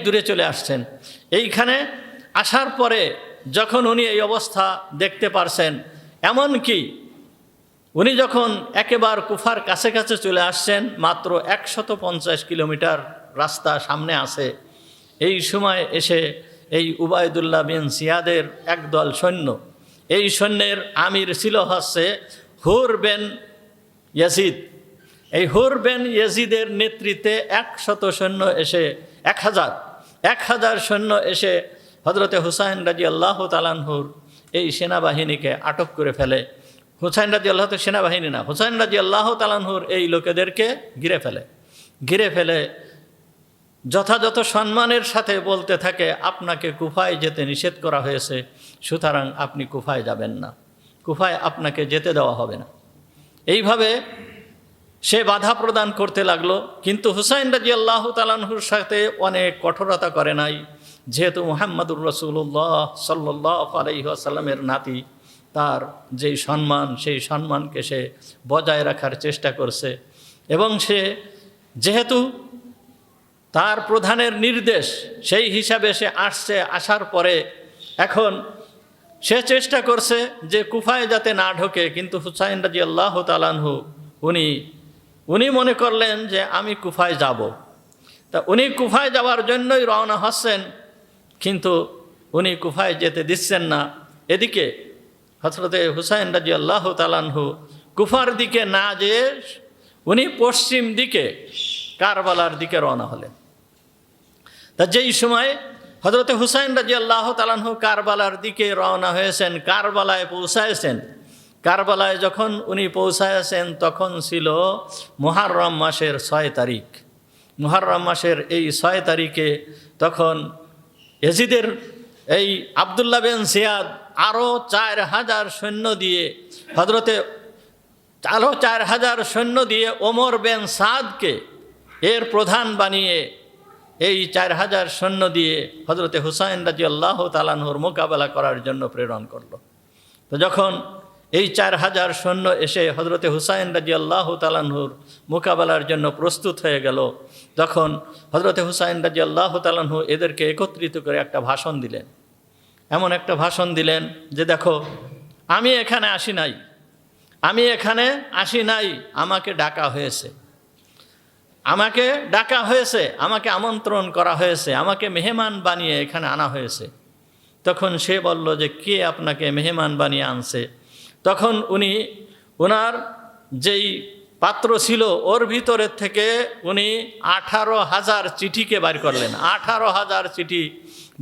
দূরে চলে আসছেন। এইখানে আসার পরে যখন উনি এই অবস্থা দেখতে পারছেন, এমনকি উনি যখন একেবারে কুফার কাছে চলে আসছেন, মাত্র 150 কিলোমিটার রাস্তা সামনে আছে, এই সময় এসে এই উবাইদুল্লাহ বিন জিয়াদের একদল সৈন্য, এই সৈন্যের আমির ছিল হুর বিন ইয়াজিদ। এই হুর বিন ইয়াজিদের নেতৃত্বে 100 সৈন্য এসে 1000 সৈন্য এসে হযরতে হুসাইন রাদিয়াল্লাহু তাআলা আনহুর এই সেনাবাহিনীকে আটক করে ফেলে। হুসাইন রাদিয়াল্লাহু তাআলা সেনাবাহিনী না, হুসাইন রাদিয়াল্লাহু তাআলা আনহুর এই লোকেদেরকে ঘিরে ফেলে যথাযথ সম্মানের সাথে বলতে থাকে, আপনাকে কুফায় যেতে নিষেধ করা হয়েছে, সুতরাং আপনি কুফায় যাবেন না। কুফায় আপনাকে যেতে দেওয়া হবে না। এইভাবে সে বাধা প্রদান করতে লাগলো, কিন্তু হুসাইন রাদিয়াল্লাহু তাআলা আনহুর সাথে অনেক কঠোরতা করে নাই, যেহেতু মুহাম্মদুর রাসূলুল্লাহ সাল্লাল্লাহু আলাইহি ওয়াসাল্লামের নাতি, তার যেই সম্মান সেই সম্মানকে সে বজায় রাখার চেষ্টা করছে। এবং সে যেহেতু তার প্রধানের নির্দেশ, সেই হিসাবে সে আসছে, আসার পরে এখন সে চেষ্টা করছে যে কুফায় যাতে না ঢোকে। কিন্তু হুসাইন রাদিয়াল্লাহু তাআলা আনহু উনি মনে করলেন যে আমি কুফায় যাব। তা উনি কুফায় যাওয়ার জন্যই রওনা হচ্ছেন, কিন্তু উনি কুফায় যেতে দিচ্ছেন না। এদিকে হযরতে হুসাইন রাদিয়াল্লাহু তাআলা আনহু কুফার দিকে না যেয়ে উনি পশ্চিম দিকে কারবালার দিকে রওনা হলেন। তা যেই সময় হযরতে হুসাইন রাদিয়াল্লাহু তাআলা আনহু কারবালার দিকে রওনা হয়েছেন, কারবালায় পৌঁছায়ছেন, কারবালায় যখন উনি পৌঁছায়ছেন তখন ছিল মুহররম মাসের 6 তারিখ। মুহররম মাসের এই 6 তারিখে তখন ইয়াজিদের এই আব্দুল্লাহ বিন জিয়াদ আরও 4000 সৈন্য দিয়ে আরও 4000 সৈন্য দিয়ে ওমর বিন সাদকে এর প্রধান বানিয়ে এই 4000 সৈন্য দিয়ে হযরতে হুসাইন রাদিয়াল্লাহু তাআলা আনহুর মোকাবেলা করার জন্য প্রেরণ করলো। তো যখন এই 4000 সৈন্য এসে হযরতে হুসাইন রাদিয়াল্লাহু তাআলা আনহুর মোকাবেলার জন্য প্রস্তুত হয়ে গেল, তখন হযরতে হুসাইন রাদিয়াল্লাহু তাআলা আনহু এদেরকে একত্রিত করে একটা ভাষণ দিলেন। এমন একটা ভাষণ দিলেন যে, দেখো, আমি এখানে আসি নাই, আমাকে ডাকা হয়েছে, আমাকে আমন্ত্রণ করা হয়েছে, আমাকে মেহমান বানিয়ে এখানে আনা হয়েছে। তখন সে বলল যে, কে আপনাকে মেহমান বানিয়ে আনছে? তখন উনি ওনার যেই পাত্র ছিল ওর ভিতরের থেকে উনি 18,000 চিঠিকে বাইর করলেন। 18,000 চিঠি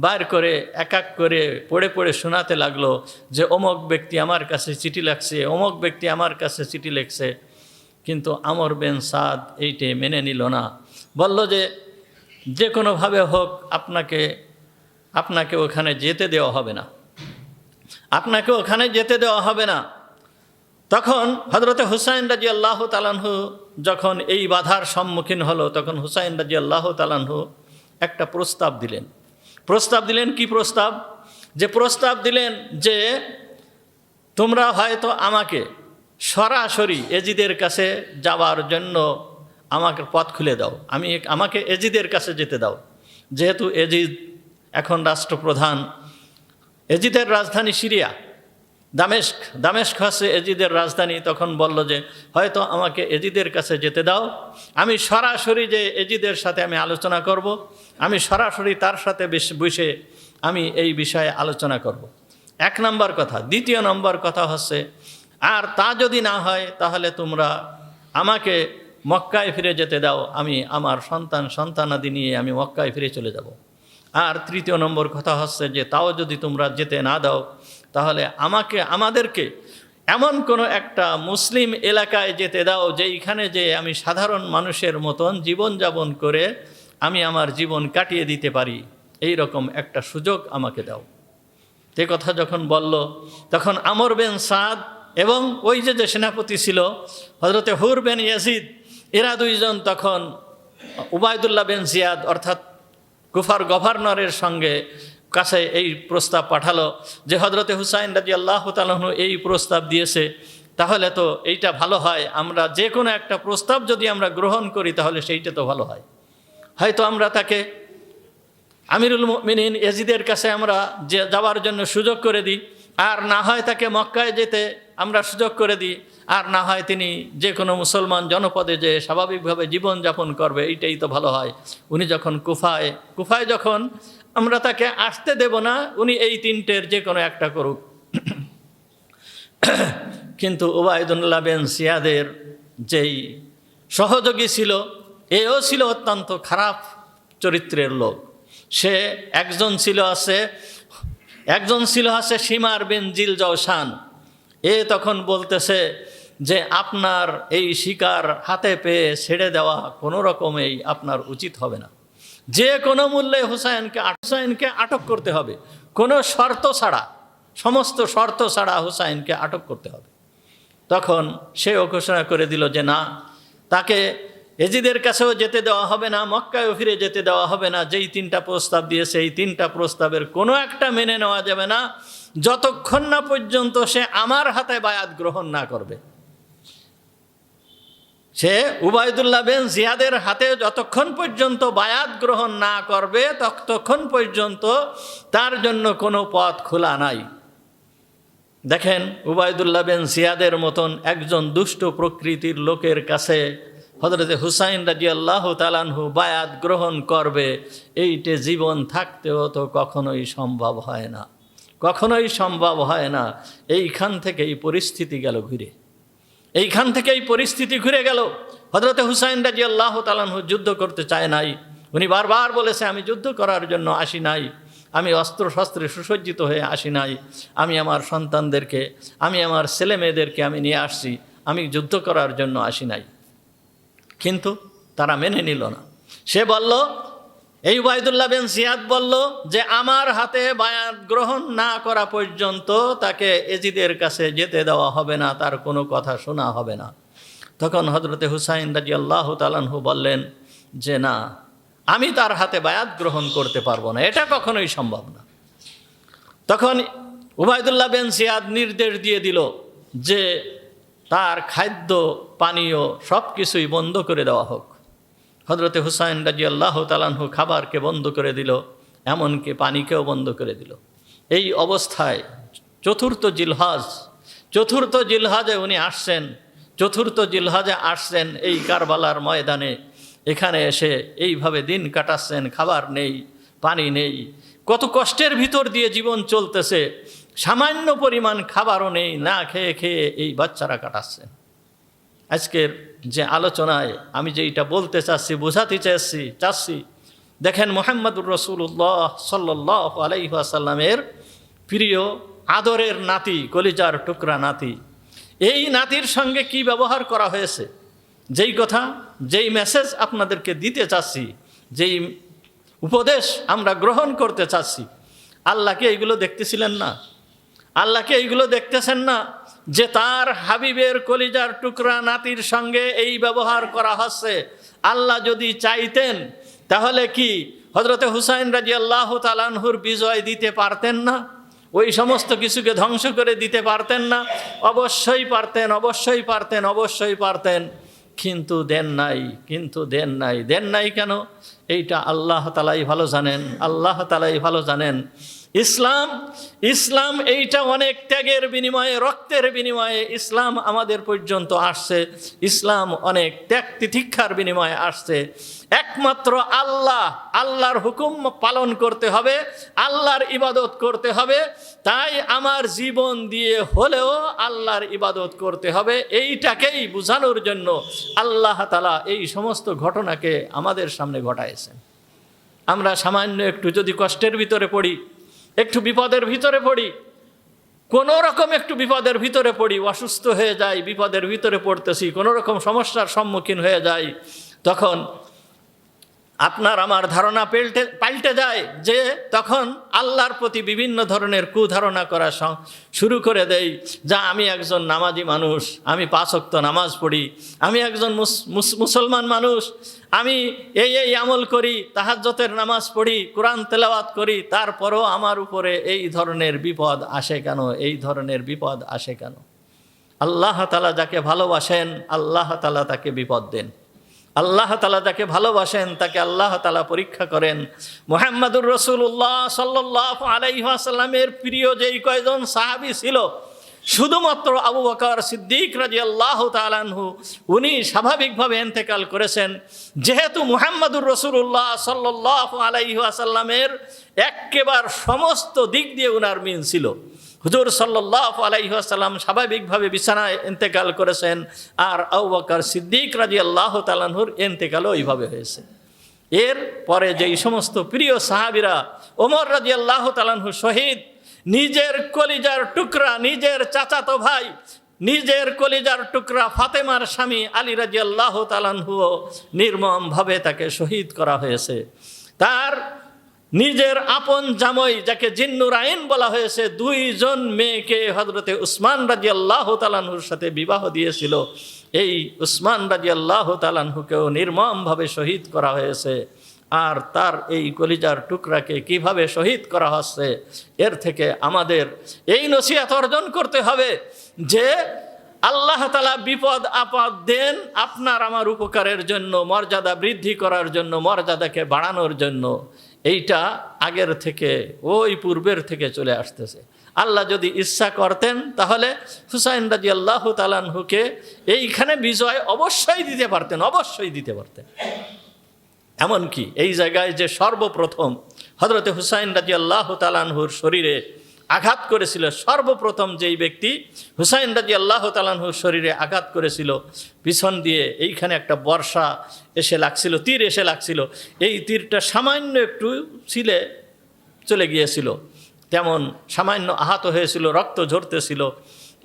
বাইর করে এক এক করে পড়ে পড়ে শোনাতে লাগলো যে, অমুক ব্যক্তি আমার কাছে চিঠি লিখছে, অমুক ব্যক্তি আমার কাছে চিঠি লিখছে। কিন্তু আমর বিন সাদ এইটে মেনে নিল না, বলল যে কোনোভাবে হোক আপনাকে ওখানে যেতে দেওয়া হবে না, তখন হযরতে হুসাইন রাদিয়াল্লাহু তাআলা আনহু যখন এই বাধার সম্মুখীন হলো, তখন হুসাইন রাদিয়াল্লাহু তাআলা আনহু একটা প্রস্তাব দিলেন। কি প্রস্তাব? প্রস্তাব দিলেন যে, তোমরা হয়তো আমাকে সরাসরি এজিদের কাছে যাওয়ার জন্য আমাকে পথ খুলে দাও, আমাকে এজিদের কাছে যেতে দাও। যেহেতু এজিদ এখন রাষ্ট্রপ্রধান, এজিদের রাজধানী সিরিয়া, দামেস্ক হচ্ছে এজিদের রাজধানী। তখন বলল যে, হয়তো আমাকে এজিদের কাছে যেতে দাও, আমি সরাসরি যে এজিদের সাথে আমি আলোচনা করব, আমি সরাসরি তার সাথে বসে আমি এই বিষয়ে আলোচনা করব। 1 নম্বর কথা। 2 নম্বর কথা হচ্ছে, আর তা যদি না হয় তাহলে তোমরা আমাকে মক্কায় ফিরে যেতে দাও, আমি আমার সন্তানাদি নিয়ে আমি মক্কায় ফিরে চলে যাব। আর 3 নম্বর কথা হচ্ছে যে, তাও যদি তোমরা যেতে না দাও তাহলে আমাদেরকে এমন কোনো একটা মুসলিম এলাকায় যেতে দাও যেইখানে যে আমি সাধারণ মানুষের মতন জীবনযাপন করে আমি আমার জীবন কাটিয়ে দিতে পারি, এই রকম একটা সুযোগ আমাকে দাও। এ কথা যখন বলল, তখন আমর বিন সাদ এবং ওই যে সেনাপতি ছিল হযরতে হুর বিন ইয়াজিদ, এরা দুইজন তখন উবাইদুল্লাহ বিন জিয়াদ অর্থাৎ কুফার গভর্নরের কাছে এই প্রস্তাব পাঠালো যে, হযরতে হুসাইন রাদিয়াল্লাহু তাআলা আনহু এই প্রস্তাব দিয়েছে, তাহলে তো এইটা ভালো হয়, আমরা যে কোনো একটা প্রস্তাব যদি আমরা গ্রহণ করি তাহলে সেইটা তো ভালো হয়। হয়তো আমরা তাকে আমিরুল মুমিনিন ইয়াজিদের কাছে আমরা যাওয়ার জন্য সুযোগ করে দিই, আর না হয় তাকে মক্কায় যেতে আমরা সুযোগ করে দিই, আর না হয় তিনি যে কোনো মুসলমান জনপদে যে স্বাভাবিকভাবে জীবনযাপন করবে, এইটাই তো ভালো হয়। উনি যখন কুফায় যখন আমরা তাকে আসতে দেব না, উনি এই 3টের যে কোনো একটা করুক। কিন্তু উবাইদুল্লাহ বিন জিয়াদের যেই সহযোগী ছিল, এও ছিল অত্যন্ত খারাপ চরিত্রের লোক। সে একজন ছিল আছে শিমার বিন জিলজাওশান। এ তখন বলতেছে যে, আপনার এই শিকার হাতে পেয়ে ছেড়ে দেওয়া কোনো রকমেই আপনার উচিত হবে না, যে কোনো মূল্যে হুসাইনকে আটক করতে হবে, কোনো শর্ত ছাড়া। সমস্ত শর্ত ছাড়া হুসাইনকে আটক করতে হবে। তখন সেও ঘোষণা করে দিল যে না, তাকে এজিদের কাছেও যেতে দেওয়া হবে না, মক্কায়ও ফিরে যেতে দেওয়া হবে না। যেই 3টা প্রস্তাব দিয়েছে এই 3টা প্রস্তাবের কোনো একটা মেনে নেওয়া যাবে না যতক্ষণ না পর্যন্ত সে আমার হাতে বায়াত গ্রহণ না করবে। সে উবাইদুল্লাহ বিন জিয়াদের হাতে যতক্ষণ পর্যন্ত বায়াত গ্রহণ না করবে ততক্ষণ পর্যন্ত তার জন্য কোনো পথ খোলা নাই। দেখেন, উবাইদুল্লাহ বিন জিয়াদের মতন একজন দুষ্ট প্রকৃতির লোকের কাছে হযরতে হুসাইন রাদিয়াল্লাহু তাআলা আনহু বায়াত গ্রহণ করবে, এইটে জীবন থাকতেও তো কখনোই সম্ভব হয় না, কখনোই সম্ভব হয় না। এইখান থেকে এই পরিস্থিতি গেল ঘুরে, এইখান থেকে এই পরিস্থিতি ঘুরে গেল। হযরতে হুসাইন রাদিয়াল্লাহু তাআলা আনহু যুদ্ধ করতে চায় নাই। উনি বারবার বলেছে, আমি যুদ্ধ করার জন্য আসি নাই, আমি অস্ত্র শস্ত্রে সুসজ্জিত হয়ে আসি নাই, আমি আমার সন্তানদেরকে, আমি আমার ছেলে মেয়েদেরকে আমি নিয়ে আসছি, আমি যুদ্ধ করার জন্য আসি নাই। কিন্তু তারা মেনে নিল না। সে বলল, এই উবাইদুল্লাহ বিন জিয়াদ বলল যে আমার হাতে বায়াত গ্রহণ না করা পর্যন্ত তাকে এজিদের কাছে যেতে দেওয়া হবে না, তার কোনো কথা শোনা হবে না। তখন হযরতে হুসাইন রাদিয়াল্লাহু তাআলা আনহু বললেন যে না, আমি তার হাতে বায়াত গ্রহণ করতে পারবো না, এটা কখনোই সম্ভব না। তখন উবাইদুল্লাহ বিন জিয়াদ নির্দেশ দিয়ে দিল যে তার খাদ্য পানীয় সব কিছুই বন্ধ করে দেওয়া হোক। হযরতে হুসাইন রাদিয়াল্লাহু তাআলা আনহু খাবারকে বন্ধ করে দিল, এমনকি পানিকেও বন্ধ করে দিল। এই অবস্থায় চতুর্থ জিলহাজে উনি আসছেন, চতুর্থ জিলহাজে আসছেন এই কারবালার ময়দানে। এখানে এসে এইভাবে দিন কাটাচ্ছেন, খাবার নেই, পানি নেই, কত কষ্টের ভিতর দিয়ে জীবন চলতেছে, সামান্য পরিমাণ খাবারও নেই, না খেয়ে খেয়ে এই বাচ্চারা কাটাচ্ছেন। আজকের যে আলোচনায় আমি যেইটা বলতে চাচ্ছি, বোঝাতে চাচ্ছি, দেখেন মুহাম্মদুর রাসূলুল্লাহ সাল্লাল্লাহু আলাইহি ওয়াসাল্লামের প্রিয় আদরের নাতি, কলিজার টুকরা নাতি, এই নাতির সঙ্গে কি ব্যবহার করা হয়েছে, যেই কথা, যেই মেসেজ আপনাদেরকে দিতে চাচ্ছি, যেই উপদেশ আমরা গ্রহণ করতে চাচ্ছি, আল্লাহকে এইগুলো দেখতেছিলেন না? আল্লাহকে এইগুলো দেখতেছেন না যে তার হাবিবের কলিজার টুকরা নাতির সঙ্গে এই ব্যবহার করা হচ্ছে? আল্লাহ যদি চাইতেন তাহলে কি হযরতে হুসাইন রাদিয়াল্লাহু তাআলা আনহুর বিজয় দিতে পারতেন না? ওই সমস্ত কিছুকে ধ্বংস করে দিতে পারতেন না? অবশ্যই পারতেন, অবশ্যই পারতেন, অবশ্যই পারতেন। কিন্তু দেন নাই। দেন নাই কেন? এইটা আল্লাহ তাআলাই ভালো জানেন, আল্লাহ তাআলাই ভালো জানেন। ইসলাম এইটা অনেক ত্যাগের বিনিময়ে, রক্তের বিনিময়ে ইসলাম আমাদের পর্যন্ত আসছে। ইসলাম অনেক ত্যাগ তিতিক্ষার বিনিময়ে আসছে। একমাত্র আল্লাহর হুকুম পালন করতে হবে, আল্লাহর ইবাদত করতে হবে। তাই আমার জীবন দিয়ে হলেও আল্লাহর ইবাদত করতে হবে, এইটাকেই বোঝানোর জন্য আল্লাহ তাআলা এই সমস্ত ঘটনাকে আমাদের সামনে ঘটাইছেন। আমরা সামান্য একটু যদি কষ্টের ভিতরে পড়ি, একটু বিপদের ভিতরে পড়ি, কোনো রকম একটু বিপদের ভিতরে পড়ি, অসুস্থ হয়ে যাই, বিপদের ভিতরে পড়তেছি, কোনো রকম সমস্যার সম্মুখীন হয়ে যাই, তখন আপনার আমার ধারণা পাল্টে যায় যে তখন আল্লাহর প্রতি বিভিন্ন ধরনের কুধারণা করা শুরু করে দেই। যা আমি একজন নামাজি মানুষ, আমি 5 ওয়াক্ত নামাজ পড়ি, আমি একজন মুসলমান মানুষ, আমি এই আমল করি, তাহাজ্জুদের নামাজ পড়ি, কোরআন তেলাওয়াত করি, তারপরও আমার উপরে এই ধরনের বিপদ আসে কেন? এই ধরনের বিপদ আসে কেন? আল্লাহ তাআলা যাকে ভালোবাসেন আল্লাহ তাআলা তাকে বিপদ দেন। আল্লাহ তাআলা যাকে ভালোবাসেন তাকে আল্লাহ তাআলা পরীক্ষা করেন। মুহাম্মদুর রাসূলুল্লাহ সাল্লাল্লাহু আলাইহি ওয়াসাল্লামের প্রিয় যেই কয়জন সাহাবী ছিল, শুধুমাত্র আবু বকর সিদ্দিক রাদিয়াল্লাহু তাআলা আনহু উনি স্বাভাবিকভাবে ইন্তেকাল করেছেন। যেহেতু মুহাম্মদুর রাসূলুল্লাহ সাল্লাল্লাহু আলাইহি ওয়াসাল্লামের একেবারে সমস্ত দিক দিয়ে উনার মিল ছিল। হুজুর সাল্লাল্লাহু আলাইহি ওয়াসাল্লাম স্বাভাবিকভাবে বিছানায় ইন্তেকাল করেছেন, আর আবু বকর সিদ্দিক রাদিয়াল্লাহু তাআলা আনহুর ইন্তেকালও ওইভাবে হয়েছে। এর পরে যেই সমস্ত প্রিয় সাহাবীরা, ওমর রাদিয়াল্লাহু তাআলা আনহু শহীদ, নিজের কলিজার টুকরা, নিজের চাচাতো ভাই, নিজের কলিজার টুকরা ফাতেমার স্বামী আলী রাদিয়াল্লাহু তাআলা আনহু নির্মমভাবে তাকে শহীদ করা হয়েছে। তার নিজের আপন জামাই যাকে জিন্নুর আইন বলা হয়েছে, 2 জন মেয়েকে হযরতে উসমান রাদিয়াল্লাহু তাআলা আনহুর সাথে বিবাহ দিয়েছিল। এই উসমান রাদিয়াল্লাহু তাআলা আনহুকেও নির্মমভাবে শহীদ করা হয়েছে। আর তার এই কলিজার টুকরাকে কিভাবে শহীদ করা হচ্ছে, এর থেকে আমাদের এই নসিহত অর্জন করতে হবে যে আল্লাহ তাআলা বিপদ আপদ দেন আপনার আমার উপকারের জন্য, মর্যাদা বৃদ্ধি করার জন্য, মর্যাদাকে বাড়ানোর জন্য। এইটা আগের থেকে, ওই পূর্বের থেকে চলে আসতেছে। আল্লাহ যদি ইচ্ছা করতেন তাহলে হুসাইন রাদিয়াল্লাহু তাআলা আনহুকে এইখানে বিজয় অবশ্যই দিতে পারতেন, অবশ্যই দিতে পারতেন। এমনকি এই জায়গায় যে সর্বপ্রথম হযরতে হুসাইন রাদিয়াল্লাহু তাআলা আনহুর শরীরে আঘাত করেছিল, সর্বপ্রথম যেই ব্যক্তি হুসাইন রাদিয়াল্লাহু তাআলা আনহুর শরীরে আঘাত করেছিল, পিছন দিয়ে এইখানে একটা বর্ষা এসে লাগছিল, তীর এসে লাগছিল, এই তীরটা সামান্য একটু ছিলে চলে গিয়েছিল, তেমন সামান্য আহত হয়েছিল, রক্ত ঝরতেছিল।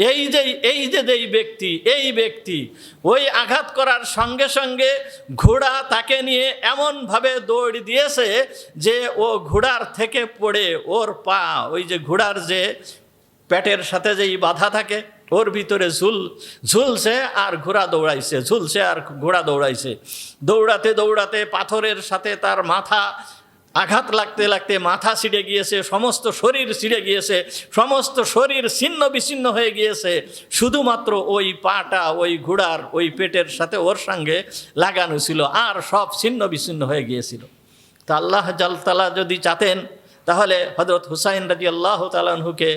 এই ব্যক্তি ওই আঘাত করার সঙ্গে সঙ্গে ঘোড়া তাকে নিয়ে এমনভাবে দৌড় দিয়েছে যে ও ঘোড়ার থেকে পড়ে ওর পা, ওই যে ঘোড়ার যে পেটের সাথে যেই বাধা থাকে ওর ভিতরে ঝুলছে আর ঘোড়া দৌড়াইছে, ঝুলছে আর ঘোড়া দৌড়াইছে। দৌড়াতে দৌড়াতে পাথরের সাথে তার মাথা আঘাত লাগতে লাগতে মাথা ছিঁড়ে গিয়েছে, সমস্ত শরীর ছিঁড়ে গিয়েছে, সমস্ত শরীর ছিন্ন বিচ্ছিন্ন হয়ে গিয়েছে। শুধুমাত্র ওই পাটা ওই ঘোড়ার ওই পেটের সাথে ওর সঙ্গে লাগানো ছিল, আর সব ছিন্ন বিচ্ছিন্ন হয়ে গিয়েছিল। তা আল্লাহ তাআলা যদি চাতেন তাহলে হযরত হুসাইন রাদিয়াল্লাহু তাআলা আনহুকে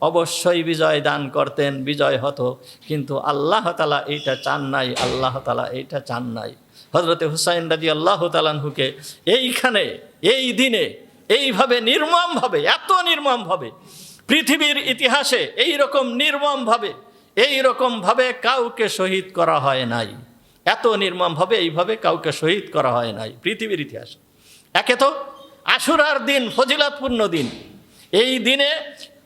অবশ্যই বিজয় দান করতেন, বিজয় হতো। কিন্তু আল্লাহ তাআলা এইটা চান নাই, আল্লাহ তাআলা এইটা চান নাই। হযরতে হুসাইন রাদিয়াল্লাহু তাআলা আনহুকে এইখানে এই দিনে এইভাবে নির্মমভাবে, এত নির্মমভাবে পৃথিবীর ইতিহাসে এইরকমভাবে কাউকে শহীদ করা হয় নাই। এত নির্মমভাবে এইভাবে কাউকে শহীদ করা হয় নাই পৃথিবীর ইতিহাসে। একে তো আশুরার দিন ফজিলতপূর্ণ দিন, এই দিনে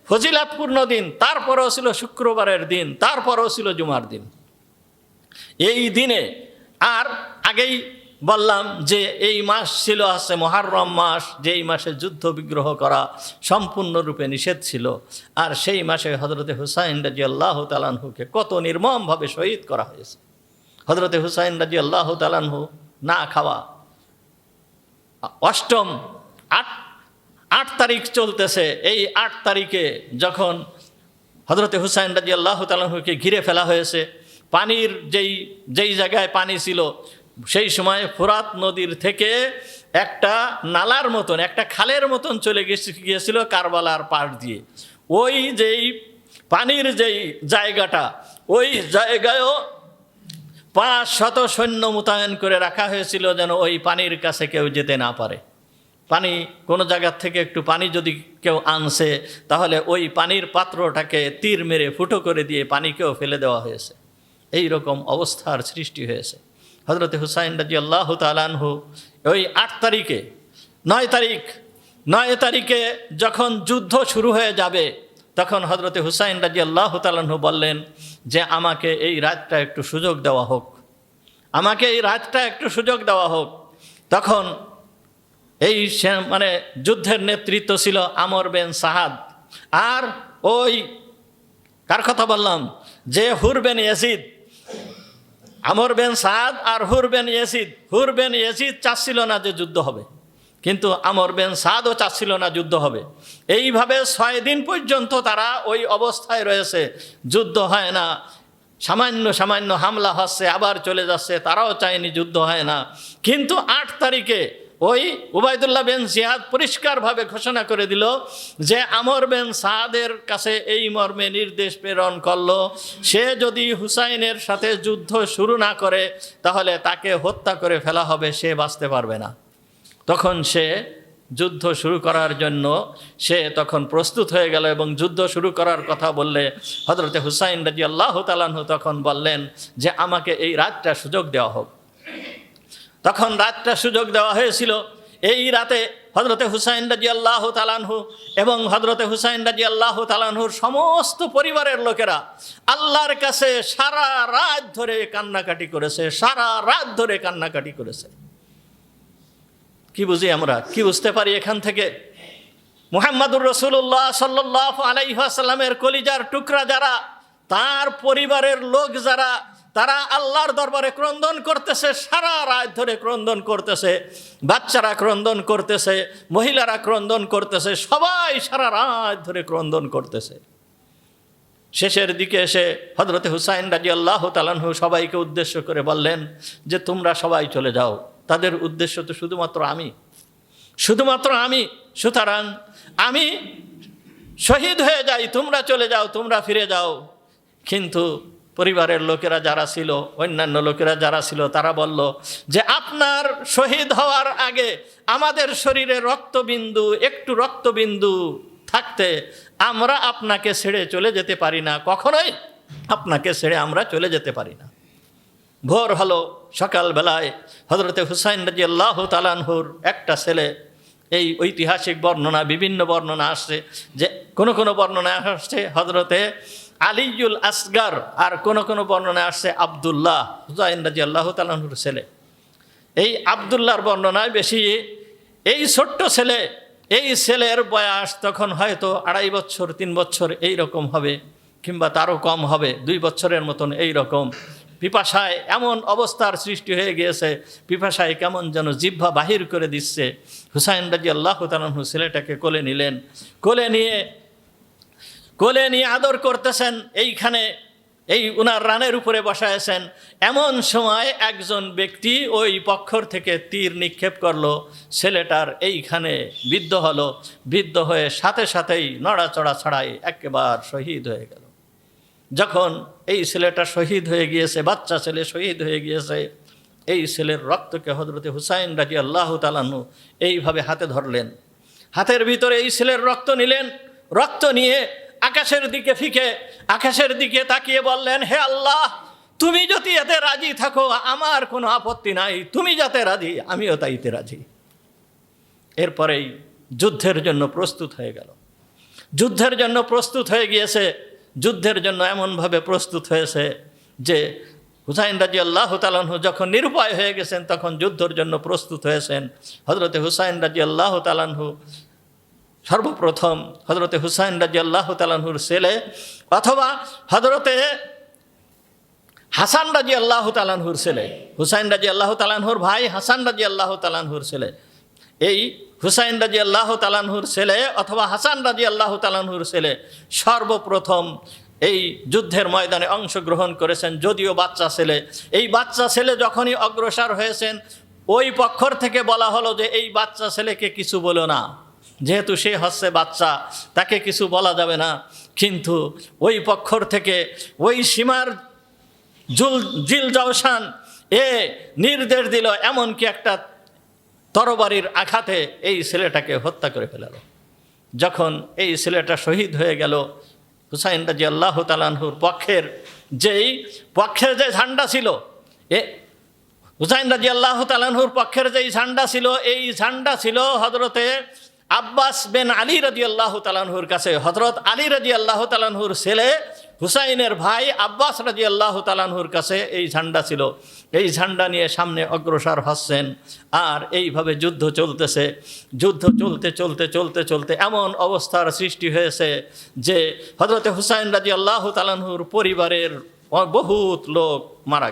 ফজিলতপূর্ণ দিন, তারপরেও ছিল শুক্রবারের দিন, তারপরেও ছিল জুমার দিন। এই দিনে আর আগেই বললাম যে এই মাস ছিল আছে মুহররম মাস, যেই মাসে যুদ্ধ বিগ্রহ করা সম্পূর্ণরূপে নিষেধ ছিল। আর সেই মাসে হযরতে হুসাইন রাদিয়াল্লাহু তাআলা আনহুকে কত নির্মমভাবে শহীদ করা হয়েছে। হযরতে হুসাইন রাদিয়াল্লাহু তাআলা আনহু না খাওয়া, অষ্টম 8 তারিখ চলতেছে, এই 8 তারিখে যখন হযরতে হুসাইন রাদিয়াল্লাহু তাআলা আনহুকে ঘিরে ফেলা হয়েছে, পানির যেই জায়গায় পানি ছিল সেই সময় ফোরাত নদীর থেকে একটা নালার মতন, একটা খালের মতন চলে গিয়েছিল কারবালার পাড় দিয়ে। ওই যেই পানির যেই জায়গাটা, ওই জায়গায়ও 500 সৈন্য মোতায়েন করে রাখা হয়েছিল যেন ওই পানির কাছে কেউ যেতে না পারে। পানি কোনো জায়গার থেকে একটু পানি যদি কেউ আনছে তাহলে ওই পানির পাত্রটাকে তীর মেরে ফুটো করে দিয়ে পানিকেও ফেলে দেওয়া হয়েছে। এই রকম অবস্থার সৃষ্টি হয়েছে। হযরতে হুসাইন রাদিয়াল্লাহু তাআলা আনহু ওই 8 তারিখে 9 তারিখে যখন যুদ্ধ শুরু হয়ে যাবে, তখন হযরতে হুসাইন রাদিয়াল্লাহু তাআলা আনহু বললেন যে আমাকে এই রাতটা একটু সুযোগ দেওয়া হোক, আমাকে এই রাতটা একটু সুযোগ দেওয়া হোক। তখন এই যুদ্ধের নেতৃত্ব ছিল আমর বিন সাআদ, আর ওই কার কথা বললাম যে হুর বিন ইয়াজিদ। আমর বিন সাআদ আর হুর বিন ইয়াজিদ চাচ্ছিল না যে যুদ্ধ হবে, কিন্তু আমর বিন সাআদও চাচ্ছিল না যুদ্ধ হবে। এইভাবে 6 দিন পর্যন্ত তারা ওই অবস্থায় রয়েছে, যুদ্ধ হয় না, সামান্য হামলা হচ্ছে আবার চলে যাচ্ছে, তারাও চায়নি যুদ্ধ হয় না। কিন্তু 8 তারিখে ওই উবাইদুল্লাহ বিন জিয়াদ পরিষ্কারভাবে ঘোষণা করে দিল যে আমর বিন সাআদের কাছে এই মর্মে নির্দেশ প্রেরণ করলো, সে যদি হুসাইনের সাথে যুদ্ধ শুরু না করে তাহলে তাকে হত্যা করে ফেলা হবে, সে বাঁচতে পারবে না। তখন সে যুদ্ধ শুরু করার জন্য তখন প্রস্তুত হয়ে গেল এবং যুদ্ধ শুরু করার কথা বললে হযরতে হুসাইন রাদিয়াল্লাহু তাআলা আনহু তখন বললেন যে আমাকে এই রাতটা সুযোগ দেওয়া হোক। তখন রাতটা সুযোগ দেওয়া হয়েছিল। এই রাতে হযরতে হুসাইন রাদিয়াল্লাহু তাআলা আনহু এবং হযরতে হুসাইন রাদিয়াল্লাহু তাআলা আনহুর সমস্ত পরিবারের লোকেরা আল্লাহর কাছে সারা রাত ধরে কান্নাকাটি করেছে, সারা রাত ধরে কান্নাকাটি করেছে। কি বুঝি আমরা, কি বুঝতে পারি এখান থেকে? মুহাম্মাদুর রাসূলুল্লাহ সাল্লাল্লাহু আলাইহি ওয়াসাল্লামের কলিজার টুকরা যারা, তার পরিবারের লোক যারা, তারা আল্লাহর দরবারে ক্রন্দন করতেছে, সারা রাত ধরে ক্রন্দন করতেছে, বাচ্চারা ক্রন্দন করতেছে, মহিলারা ক্রন্দন করতেছে, সবাই সারা রাত ধরে ক্রন্দন করতেছে। শেষের দিকে এসে হযরতে হুসাইন রাদিয়াল্লাহু তাআলা আনহু সবাইকে উদ্দেশ্য করে বললেন যে তোমরা সবাই চলে যাও, তাদের উদ্দেশ্য তো শুধুমাত্র আমি, সুতরাং আমি শহীদ হয়ে যাই, তোমরা চলে যাও, তোমরা ফিরে যাও। কিন্তু পরিবারের লোকেরা যারা ছিল, অন্যান্য লোকেরা যারা ছিল, তারা বলল যে আপনার শহীদ হওয়ার আগে আমাদের শরীরে একটু রক্তবিন্দু থাকতে আমরা আপনাকে ছেড়ে চলে যেতে পারি না, কখনোই আপনাকে ছেড়ে আমরা চলে যেতে পারি না। ভোর হলো, সকালবেলায় হযরতে হুসাইন রাদিয়াল্লাহু তাআলা আনহুর একটা ছেলে, এই ঐতিহাসিক বর্ণনা, বিভিন্ন বর্ণনা আসছে, যে কোনো বর্ণনা আসছে হযরতে আলীউল আসগার, আর কোনো বর্ণনা আসছে আব্দুল্লাহ, হুসাইন রাদিয়াল্লাহু তাআলা আনহুর ছেলে। এই আব্দুল্লাহর বর্ণনায় বেশি। এই ছোট্ট ছেলে, এই ছেলের বয়স তখন হয়তো 2.5 বছর 3 বছর এইরকম হবে, কিংবা তারও কম হবে, 2 বছরের মতন এইরকম। পিপাসায় এমন অবস্থার সৃষ্টি হয়ে গিয়েছে, পিপাসায় কেমন যেন জিহ্বা বাহির করে দিচ্ছে। হুসাইন রাদিয়াল্লাহু তাআলা আনহু ছেলেটাকে কোলে নিলেন, কোলে নিয়ে আদর করতেছেন, এইখানে এই উনার রানের উপরে বসায়ছেন। এমন সময় একজন ব্যক্তি ওই পক্ষর থেকে তীর নিক্ষেপ করলো, ছেলেটার এইখানে বিদ্ধ হয়ে সাথে সাথেই নড়াচড়া ছাড়াই একেবারে শহীদ হয়ে গেল। যখন এই ছেলেটা শহীদ হয়ে গিয়েছে, বাচ্চা ছেলে শহীদ হয়ে গিয়েছে, এই ছেলের রক্তকে হযরতে হুসাইন রাদিয়াল্লাহু তাআলা আনহু এইভাবে হাতে ধরলেন, হাতের ভিতরে এই ছেলের রক্ত নিলেন। রক্ত নিয়ে আকাশের দিকে তাকিয়ে বললেন, হে আল্লাহ, তুমি যদি এতে রাজি থাকো আমার কোনো আপত্তি নাই, তুমি যাতে রাজি আমিও তাইতে রাজি। এরপরেই যুদ্ধের জন্য প্রস্তুত হয়ে গেল, যুদ্ধের জন্য প্রস্তুত হয়ে গিয়েছে। যুদ্ধের জন্য এমনভাবে প্রস্তুত হয়েছে যে হুসাইন রাদিয়াল্লাহু তাআলা আনহু যখন নিরুপায় হয়ে গেছেন, তখন যুদ্ধের জন্য প্রস্তুত হয়েছেন। হযরতে হুসাইন রাদিয়াল্লাহু তাআলা আনহু সর্বপ্রথম হযরতে হুসাইন রাদিয়াল্লাহু তাআলা আনহুর ছেলে, অথবা হযরতে হাসান রাদিয়াল্লাহু তাআলা আনহুর ছেলে, হুসাইন রাদিয়াল্লাহু তাআলা আনহুর ভাই হাসান রাদিয়াল্লাহু তাআলা আনহুর ছেলে, এই হুসাইন রাদিয়াল্লাহু তাআলা আনহুর ছেলে অথবা হাসান রাদিয়াল্লাহু তাআলা আনহুর ছেলে সর্বপ্রথম এই যুদ্ধের ময়দানে অংশগ্রহণ করেছেন। যদিও বাচ্চা ছেলে, এই বাচ্চা ছেলে যখনই অগ্রসর হয়েছেন, ওই পক্ষর থেকে বলা হলো যে এই বাচ্চা ছেলেকে কিছু বলো না, যেহেতু সে হচ্ছে বাচ্চা, তাকে কিছু বলা যাবে না। কিন্তু ওই পক্ষর থেকে ওই সীমার জিল জওশান নির্দেশ দিল, এমনকি একটা তরবারির আঘাতে এই ছেলেটাকে হত্যা করে ফেলালো। যখন এই ছেলেটা শহীদ হয়ে গেল, হুসাইন রাদিয়াল্লাহু তাআলা আনহুর পক্ষের যে ঝান্ডা ছিল, হুসাইন রাদিয়াল্লাহু তাআলা আনহুর পক্ষের যেই ঝান্ডা ছিল, এই ঝান্ডা ছিল হযরতে আব্বাস বিন আলী রাদিয়াল্লাহু তাআলা আনহুর কাছে। হযরত আলী রাদিয়াল্লাহু তাআলা আনহুর ছেলে হুসাইনের ভাই আব্বাস রাদিয়াল্লাহু তাআলা আনহুর কাছে এই ঝান্ডা ছিল। এই ঝান্ডা নিয়ে সামনে অগ্রসর হচ্ছেন, আর এইভাবে যুদ্ধ চলতেছে। যুদ্ধ চলতে এমন অবস্থার সৃষ্টি হয়েছে যে হযরতে হুসাইন রাদিয়াল্লাহু তাআলা আনহুর পরিবারের বহুত লোক মারা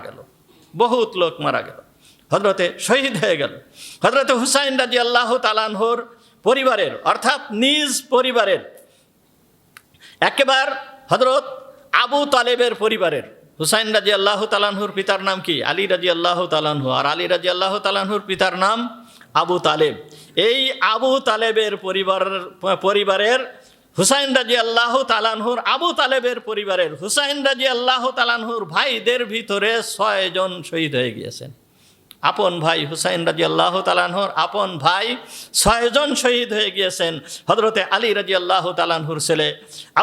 গেল, হযরতে শহীদ হয়ে গেল। হযরতে হুসাইন রাদিয়াল্লাহু তাআলা আনহুর পরিবারের, অর্থাৎ নিজ পরিবারের, একেবারে হযরত আবু তালেবের পরিবারের, হুসাইন রাদিয়াল্লাহু তাআলা আনহুর পিতার নাম কি? আলী রাদিয়াল্লাহু তাআলা আনহু, আর আলী রাদিয়াল্লাহু তাআলা আনহুর পিতার নাম আবু তালেব। এই আবু তালেবের পরিবারের হুসাইন রাদিয়াল্লাহু তাআলা আনহুর, আবু তালেবের পরিবারের হুসাইন রাদিয়াল্লাহু তাআলা আনহুর ভাইদের ভিতরে 6 জন শহীদ হয়ে গিয়েছেন। আপন ভাই হুসাইন রাদিয়াল্লাহু তাআলা আনহুর আপন ভাই 6 জন শহীদ হয়ে গিয়েছেন। হযরতে আলী রাদিয়াল্লাহু তাআলা আনহুর ছেলে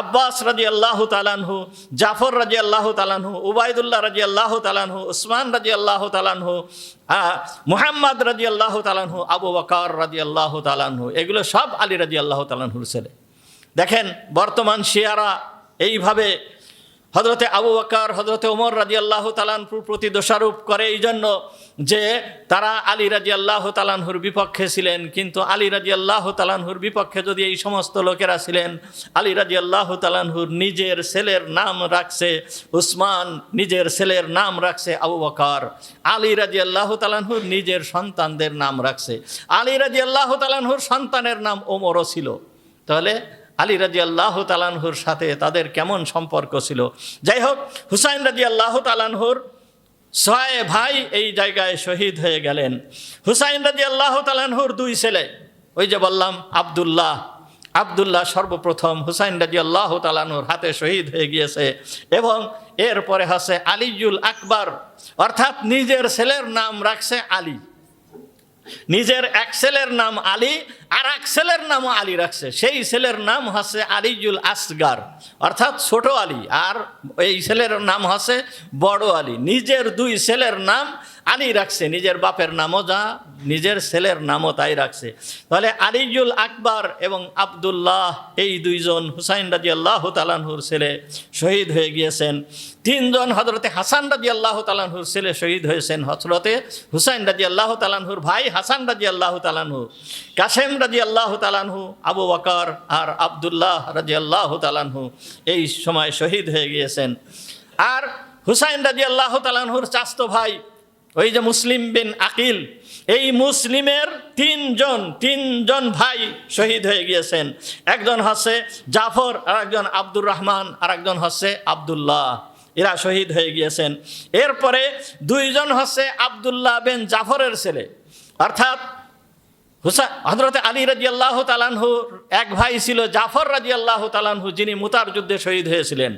আব্বাস রাদিয়াল্লাহু তাআলা আনহু, জাফর রাদিয়াল্লাহু তাআলা আনহু, উবাইদুল্লাহ রাদিয়াল্লাহু তাআলা আনহু, উসমান রাদিয়াল্লাহু তাআলা আনহু, মুহাম্মদ রাদিয়াল্লাহু তাআলা আনহু, আবু বকর রাদিয়াল্লাহু তাআলা আনহু, এগুলো সব আলী রাদিয়াল্লাহু তাআলা আনহুর ছেলে। দেখেন বর্তমান শিয়ারা এইভাবে হযরতে আবু বকর, হযরতে ওমর রাদিয়াল্লাহু তাআলা আনহুর প্রতি দোষারোপ করে এই জন্য যে তারা আলী রাদিয়াল্লাহু তাআলা আনহুর বিপক্ষে ছিলেন। কিন্তু আলী রাদিয়াল্লাহু তাআলা আনহুর বিপক্ষে যদি এই সমস্ত লোকেরা ছিলেন, আলী রাদিয়াল্লাহু তাআলা আনহুর নিজের ছেলের নাম রাখছে উসমান, নিজের ছেলের নাম রাখছে আবু বকর, আলী রাদিয়াল্লাহু তাআলা আনহুর নিজের সন্তানদের নাম রাখছে, আলী রাদিয়াল্লাহু তাআলা আনহুর সন্তানের নাম ওমরও ছিল। তাহলে আলী রাদিয়াল্লাহু তাআলা আনহুর সাথে তাদের কেমন সম্পর্ক ছিল। যাই হোক, হুসাইন রাদিয়াল্লাহু তাআলা আনহুর 6 ভাই এই জায়গায় শহীদ হয়ে গেলেন। হুসাইন রাদিয়াল্লাহু তাআলা আনহুর 2 ছেলে, ওই যে বললাম আব্দুল্লাহ সর্বপ্রথম হুসাইন রাদিয়াল্লাহু তাআলা আনহুর হাতে শহীদ হয়ে গিয়েছে। এবং এরপরে হচ্ছে আলীউল আকবর, অর্থাৎ নিজের ছেলের নাম রাখছে আলী, নিজের এক ছেলের নাম আলী আর এক ছেলের নামও আলী রাখছে। সেই ছেলের নাম হচ্ছে আলীউল আসগার, অর্থাৎ ছোট আলী, আর এই ছেলের নাম হচ্ছে বড় আলী। নিজের 2 ছেলের নাম আলী রাখছে, নিজের বাপের নামও যা, নিজের ছেলের নামও তাই রাখছে। তাহলে আলীউল আকবর এবং আব্দুল্লাহ, এই 2 জন হুসাইন রাদিয়াল্লাহু তাআলা আনহুর ছেলে শহীদ হয়ে গিয়েছেন। 3 জন হযরতে হাসান রাদিয়াল্লাহু তাআলা আনহুর ছেলে শহীদ হয়েছেন। হযরতে হুসাইন রাদিয়াল্লাহু তাআলা আনহুর ভাই হাসান রাদিয়াল্লাহু তাআলা আনহু, কাসেম রাদিয়াল্লাহু তাআলা আনহু, আবু বকর আর আব্দুল্লাহ রাদিয়াল্লাহু তাআলা আনহু এই সময় শহীদ হয়ে গিয়েছেন। আর হুসাইন রাদিয়াল্লাহু তাআলা আনহুর চাচতো ভাই ওই যে মুসলিম বিন আকিল, এই মুসলিমের 3 জন ভাই শহীদ হয়ে গিয়েছেন। একজন হচ্ছে জাফর, আর একজন আব্দুর রহমান, আর একজন হচ্ছে আব্দুল্লাহ, এরা শহীদ হয়ে গিয়েছেন। এরপরে 2 জন হচ্ছে আব্দুল্লাহ বিন জাফরের ছেলে, অর্থাৎ হযরতে আলী রাদিয়াল্লাহু তাআলা আনহুর এক ভাই ছিল জাফর রাদিয়াল্লাহু তাআলা আনহু, যিনি মুতার যুদ্ধে শহীদ হয়েছিলেন।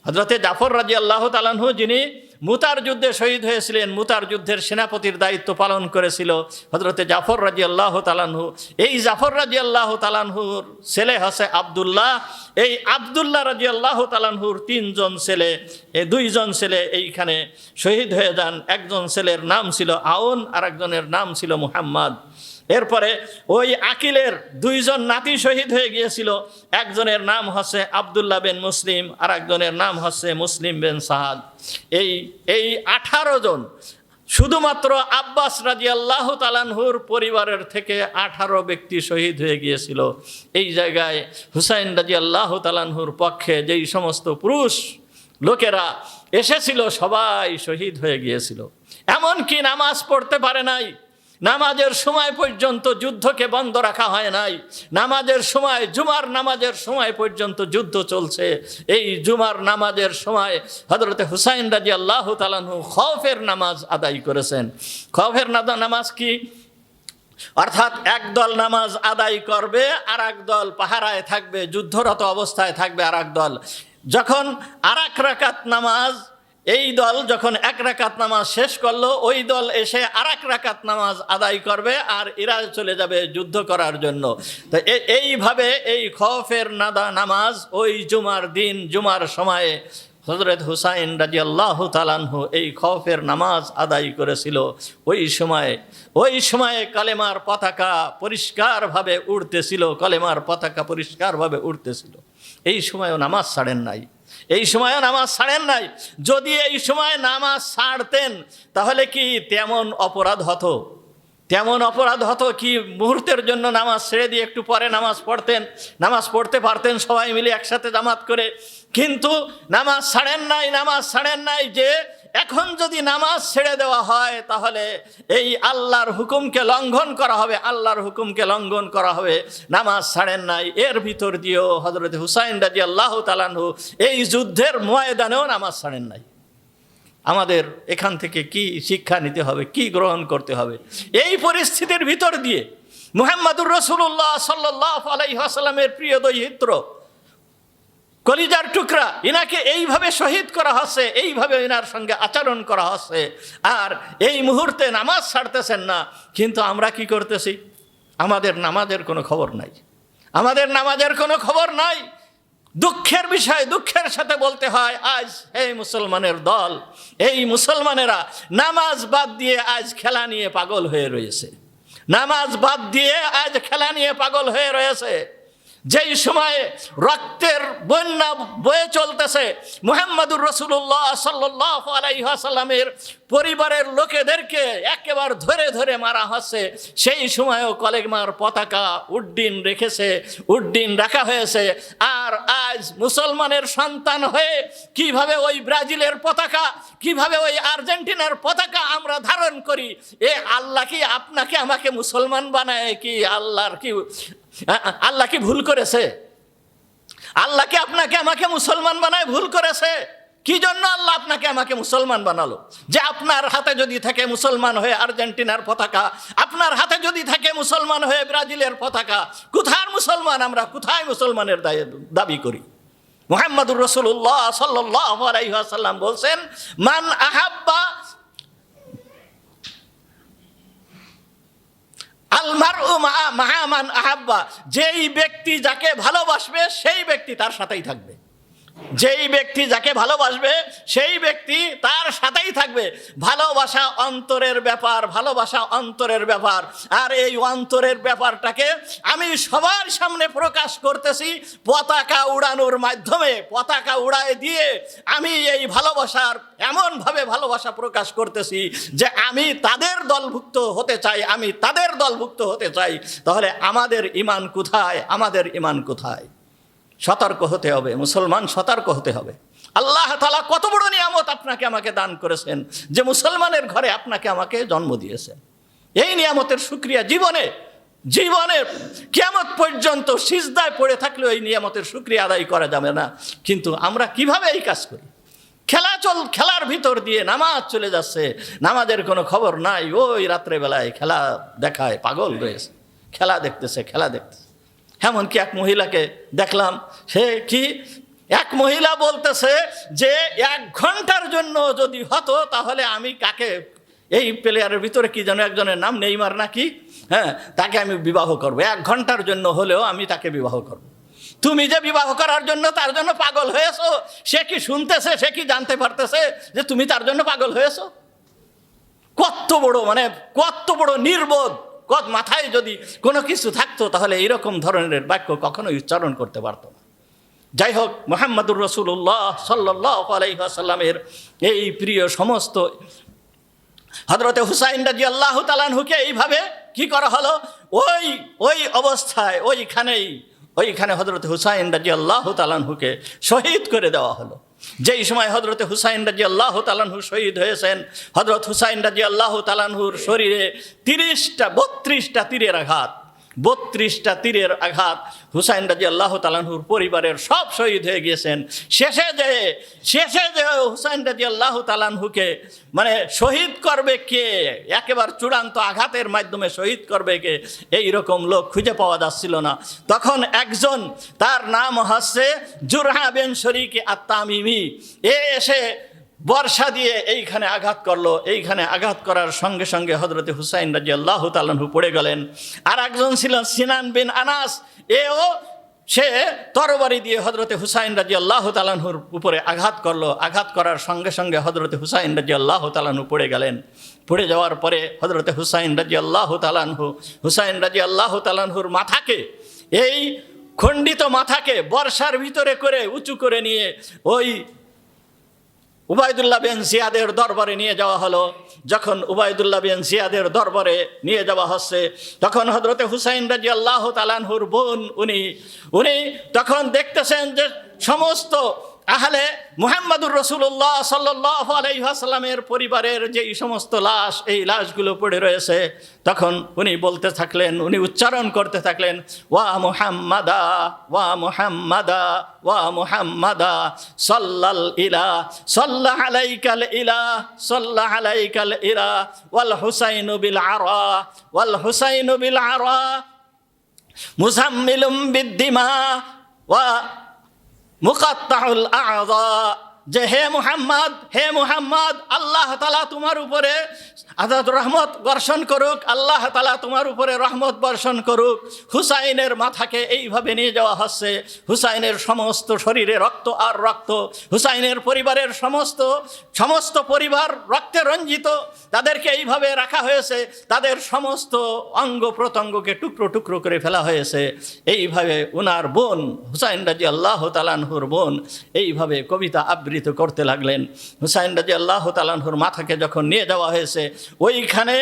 হযরতে জাফর রাদিয়াল্লাহু তাআলা আনহু যিনি মুতার যুদ্ধে শহীদ হয়েছিলেন, মুতার যুদ্ধের সেনাপতির দায়িত্ব পালন করেছিল হযরতে জাফর রাদিয়াল্লাহু তাআলা আনহু। এই জাফর রাদিয়াল্লাহু তাআলা আনহুর ছেলে হচ্ছে আব্দুল্লাহ। এই আব্দুল্লাহ রাদিয়াল্লাহু তাআলা আনহুর 3 জন ছেলে, এই 2 জন ছেলে এইখানে শহীদ হয়ে যান। একজন ছেলের নাম ছিল আউন, আর একজনের নাম ছিল মুহাম্মদ। এরপরে ওই আকিলের 2 জন নাতি শহীদ হয়ে গিয়েছিল। একজনের নাম হচ্ছে আব্দুল্লাহ বিন মুসলিম, আর একজনের নাম হচ্ছে মুসলিম বিন সাদ। এই 18 জন, শুধুমাত্র আব্বাস রাদিয়াল্লাহু তাআলা আনহুর পরিবারের থেকে 18 ব্যক্তি শহীদ হয়ে গিয়েছিল। এই জায়গায় হুসাইন রাদিয়াল্লাহু তাআলা আনহুর পক্ষে যেই সমস্ত পুরুষ লোকেরা এসেছিল সবাই শহীদ হয়ে গিয়েছিল। এমনকি নামাজ পড়তে পারে নাই, নামাজের সময় পর্যন্ত যুদ্ধকে বন্ধ রাখা হয় নাই। নামাজের সময়, জুমার নামাজের সময় পর্যন্ত যুদ্ধ চলছে। এই জুমার নামাজের সময় হযরতে হুসাইন রাদিয়াল্লাহু তাআলা আনহু খওফের নামাজ আদায় করেছেন। খওফের নামাজ কি? অর্থাৎ একদল নামাজ আদায় করবে, আর এক দল পাহারায় থাকবে, যুদ্ধরত অবস্থায় থাকবে আর এক দল। যখন আর 1 রাকাত নামাজ, এই দল যখন 1 রাকাত নামাজ শেষ করলো, ওই দল এসে আর 1 রাকাত নামাজ আদায় করবে, আর এরা চলে যাবে যুদ্ধ করার জন্য। তো এইভাবে এই খওফের নামাজ ওই জুমার দিন, জুমার সময়ে হযরত হুসাইন রাদিয়াল্লাহু তাআলা আনহু এই খওফের নামাজ আদায় করেছিল। ওই সময়ে কালেমার পতাকা পরিষ্কারভাবে উড়তেছিল, কালেমার পতাকা পরিষ্কারভাবে উড়তেছিল। এই সময়ও নামাজ ছাড়েন নাই, এই সময়ও নামাজ ছাড়েন নাই। যদি এই সময় নামাজ ছাড়তেন তাহলে কি তেমন অপরাধ হতো? তেমন অপরাধ হতো কি মুহূর্তের জন্য নামাজ ছেড়ে দিয়ে একটু পরে নামাজ পড়তেন, নামাজ পড়তে পারতেন সবাই মিলে একসাথে জামাত করে। কিন্তু নামাজ ছাড়েন নাই যে এখন যদি নামাজ ছেড়ে দেওয়া হয় তাহলে এই আল্লাহর হুকুমকে লঙ্ঘন করা হবে, আল্লাহর হুকুমকে লঙ্ঘন করা হবে। নামাজ ছাড়েন নাই। এর ভিতর দিয়েও হযরত হুসাইন রাদিয়াল্লাহু তাআলা আনহু এই যুদ্ধের ময়দানেও নামাজ ছাড়েন নাই। আমাদের এখান থেকে কি শিক্ষা নিতে হবে, কি গ্রহণ করতে হবে? এই পরিস্থিতির ভিতর দিয়ে মুহাম্মদুর রাসূলুল্লাহ সাল্লাল্লাহু আলাইহি ওয়াসাল্লামের প্রিয় দৌহিত্র, কলিজার টুকরা, ইনাকে এইভাবে শহীদ করা হচ্ছে, এইভাবে ইনার সঙ্গে আচরণ করা হচ্ছে, আর এই মুহূর্তে নামাজ ছাড়তেছেন না। কিন্তু আমরা কি করতেছি? আমাদের নামাজের কোনো খবর নাই, আমাদের নামাজের কোনো খবর নাই। দুঃখের বিষয়, দুঃখের সাথে বলতে হয়, আজ এই মুসলমানের দল, এই মুসলমানেরা নামাজ বাদ দিয়ে আজ খেলা নিয়ে পাগল হয়ে রয়েছে, নামাজ বাদ দিয়ে আজ খেলা নিয়ে পাগল হয়ে রয়েছে। যেই সময়ে রক্তের বন্যা বয়ে চলতেছে, মুহাম্মদুর রাসূলুল্লাহ সাল্লাল্লাহু আলাইহি ওয়াসাল্লামের পরিবারের লোকেদেরকে একেবারে ধরে ধরে মারা হচ্ছে, সেই সময়ও কলেমার পতাকা উড্ডীন রাখা হয়েছে। আর আজ মুসলমানের সন্তান হয়ে কিভাবে ওই ব্রাজিলের পতাকা, কিভাবে ওই আর্জেন্টিনার পতাকা আমরা ধারণ করি? এ আল্লাহ কি আপনাকে আমাকে মুসলমান বানায়? কি আল্লাহ কি ভুল করেছে? আল্লাহ কি আপনাকে আমাকে মুসলমান বানায় ভুল করেছে? কি জন্য আল্লাহ আপনাকে আমাকে মুসলমান বানালো? যে আপনার হাতে যদি থাকে মুসলমান হয়ে আর্জেন্টিনার পতাকা, আপনার হাতে যদি থাকে মুসলমান হয়ে ব্রাজিলের পতাকা, কোথায় মুসলমান? আমরা কোথায় মুসলমানের দাবি করি? মুহাম্মদুর রাসূলুল্লাহ সাল্লাল্লাহু আলাইহি ওয়াসাল্লাম বলছেন, মান আহাব্বা আলমারউ মাআ মান আহাব্বা, যেই ব্যক্তি যাকে ভালোবাসবে সেই ব্যক্তি তার সাথেই থাকবে। যেই ব্যক্তি যাকে ভালোবাসবে সেই ব্যক্তি তার সাথেই থাকবে। ভালোবাসা অন্তরের ব্যাপার, ভালোবাসা অন্তরের ব্যাপার। আর এই অন্তরের ব্যাপারটাকে আমি সবার সামনে প্রকাশ করতেছি পতাকা উড়ানোর মাধ্যমে। পতাকা উড়ায় দিয়ে আমি এই ভালোবাসার এমনভাবে ভালোবাসা প্রকাশ করতেছি যে আমি তাদের দলভুক্ত হতে চাই, আমি তাদের দলভুক্ত হতে চাই। তাহলে আমাদের ঈমান কোথায়? আমাদের ঈমান কোথায়? সতর্ক হতে হবে, মুসলমান সতর্ক হতে হবে। আল্লাহ তাআলা কত বড় নিয়ামত আপনাকে আমাকে দান করেছেন যে মুসলমানের ঘরে আপনাকে আমাকে জন্ম দিয়েছেন। এই নিয়ামতের শুকরিয়া জীবনে কিয়ামত পর্যন্ত সিজদায় পড়ে থাকলেও এই নিয়ামতের শুকরিয়া আদায় করা যাবে না। কিন্তু আমরা কিভাবে এই কাজ করি? খেলার ভিতর দিয়ে নামাজ চলে যাচ্ছে, নামাজের কোনো খবর নাই। ওই রাত্রেবেলায় খেলা দেখায় পাগল রয়েছে, খেলা দেখতেছে। এমনকি এক মহিলাকে দেখলাম, এক মহিলা বলতেছে যে 1 ঘন্টার জন্য যদি হতো তাহলে আমি কাকে, এই প্লেয়ারের ভিতরে কি যেন একজনের নাম নেইমার নাকি, হ্যাঁ, তাকে আমি বিবাহ করব। 1 ঘন্টার জন্য হলেও আমি তাকে বিবাহ করব। তুমি যে বিবাহ করার জন্য তার জন্য পাগল হয়েছো, সে কি শুনতেছে? সে কি জানতে পারতেছে যে তুমি তার জন্য পাগল হয়েছো? কত বড় নির্বোধ! মাথায় যদি কোনো কিছু থাকতো তাহলে এইরকম ধরনের বাক্য কখনোই উচ্চারণ করতে পারতো না। যাই হোক, মুহাম্মদুর রাসূলুল্লাহ সাল্লাল্লাহু আলাইহি ওয়াসাল্লামের এই প্রিয় সমস্ত হযরতে হুসাইন রাদিয়াল্লাহু তাআলা আনহুকে এইভাবে কি করা হলো? ওই অবস্থায় ওইখানে হযরতে হুসাইন রাদিয়াল্লাহু তাআলা আনহুকে শহীদ করে দেওয়া হলো। যেই সময় হযরতে হুসাইন রাদিয়াল্লাহু তাআলা আনহু শহীদ হয়েছেন, হযরত হুসাইন রাদিয়াল্লাহু তাআলা আনহুর শরীরে 32টা তীরের আঘাত। হুসাইন রাদিয়াল্লাহু তাআলা আনহুর পরিবারের সব শহীদ হয়ে গিয়েছেন। শেষে যে হুসাইন রাদিয়াল্লাহু তাআলা আনহুকে শহীদ করবে কে, একেবারে চূড়ান্ত আঘাতের মাধ্যমে শহীদ করবে কে, এইরকম লোক খুঁজে পাওয়া যাচ্ছিল না। তখন একজন, তার নাম হচ্ছে জুরহা বিন শরীক আত-তামিমি, এসে বর্ষা দিয়ে এইখানে আঘাত করলো। এইখানে আঘাত করার সঙ্গে সঙ্গে হযরতে হুসাইন রাদিয়াল্লাহু তাআলা আনহু পড়ে গেলেন। আর একজন ছিলেন সিনান বিন আনাস, সে তরবারি দিয়ে হযরতে হুসাইন রাদিয়াল্লাহু তাআলা আনহুর উপরে আঘাত করলো। আঘাত করার সঙ্গে সঙ্গে হযরতে হুসাইন রাদিয়াল্লাহু তাআলা আনহু পড়ে গেলেন। পড়ে যাওয়ার পরে হযরতে হুসাইন রাদিয়াল্লাহু তাআলা আনহুর মাথাকে, এই খণ্ডিত মাথাকে বর্ষার ভিতরে করে উঁচু করে নিয়ে ওই উবাইদুল্লাহ বিন জিয়াদের দরবারে নিয়ে যাওয়া হলো। যখন উবাইদুল্লাহ বিন জিয়াদের দরবারে নিয়ে যাওয়া হচ্ছে, তখন হযরতে হুসাইন রাদিয়াল্লাহু তাআলা আনহুর বোন উনি তখন দেখতেছেন যে সমস্ত আহলে মুহাম্মদুর রাসূলুল্লাহ সাল্লাল্লাহু আলাইহি ওয়াসাল্লামের পরিবারের যেই সমস্ত লাশ, এই লাশগুলো পড়ে রয়েছে। তখন উনি বলতে থাকলেন, উনি উচ্চারণ করতে থাকলেন, ওয়া মুহাম্মাদা ওয়া মুহাম্মাদা ওয়া মুহাম্মাদা সাল্লা আলাইকাল ইলা ওয়াল হুসাইনু বিল আরা মুজাম্মিলুম বিদ্দিমা ওয়া মুকাত্তাউল আযা যে হে মুহাম্মদ, আল্লাহ তাআলা তোমার উপরে রহমত বর্ষণ করুক, আল্লাহ তাআলা তোমার উপরে রহমত বর্ষণ করুক। হুসাইনের মাথাকে এইভাবে নিয়ে যাওয়া হচ্ছে, হুসাইনের সমস্ত শরীরে রক্ত আর রক্ত, হুসাইনের পরিবারের সমস্ত পরিবার রক্তে রঞ্জিত, তাদেরকে এইভাবে রাখা হয়েছে, তাদের সমস্ত অঙ্গ প্রত্যঙ্গকে টুকরো টুকরো করে ফেলা হয়েছে। এইভাবে উনার বোন হুসাইন রাদিয়াল্লাহু তাআলা আনহুর বোন এইভাবে কবিতা আবৃত করতে লাগলেন। হুসাইন রাদিয়াল্লাহু তাআলা আনহুর মাথাকে যখন নিয়ে যাওয়া হয়েছে, ওইখানে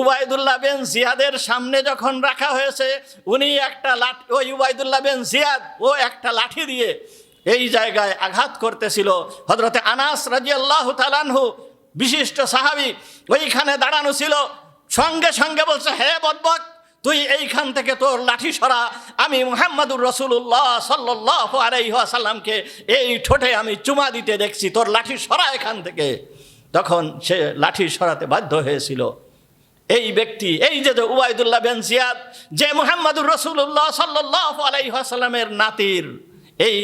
উবাইদুল্লাহ বিন জিয়াদের সামনে যখন রাখা হয়েছে, উনি একটা লাঠি, ওই উবাইদুল্লাহ বিন জিয়াদ ও একটা লাঠি দিয়ে এই জায়গায় আঘাত করতেছিল। হযরতে আনাস রাদিয়াল্লাহু তাআলা আনহু বিশিষ্ট সাহাবী ওইখানে দাঁড়ানো ছিল, সঙ্গে সঙ্গে বলছে, হে বদবক, তুই এইখান থেকে তোর লাঠি সরা, আমি মুহাম্মাদুর রাসূলুল্লাহ সাল্লাল্লাহু আলাইহি ওয়াসাল্লামকে এই ঠোঁটে আমি চুমা দিতে দেখছি, তোর লাঠি সরা এখান থেকে। তখন সে লাঠি সরাতে বাধ্য হয়েছিল। এই ব্যক্তি, এই যে উবাইদুল্লাহ বিন জিয়াদ, যে মুহাম্মাদুর রাসূলুল্লাহ সাল্লাল্লাহু আলাইহি ওয়াসাল্লামের নাতির এই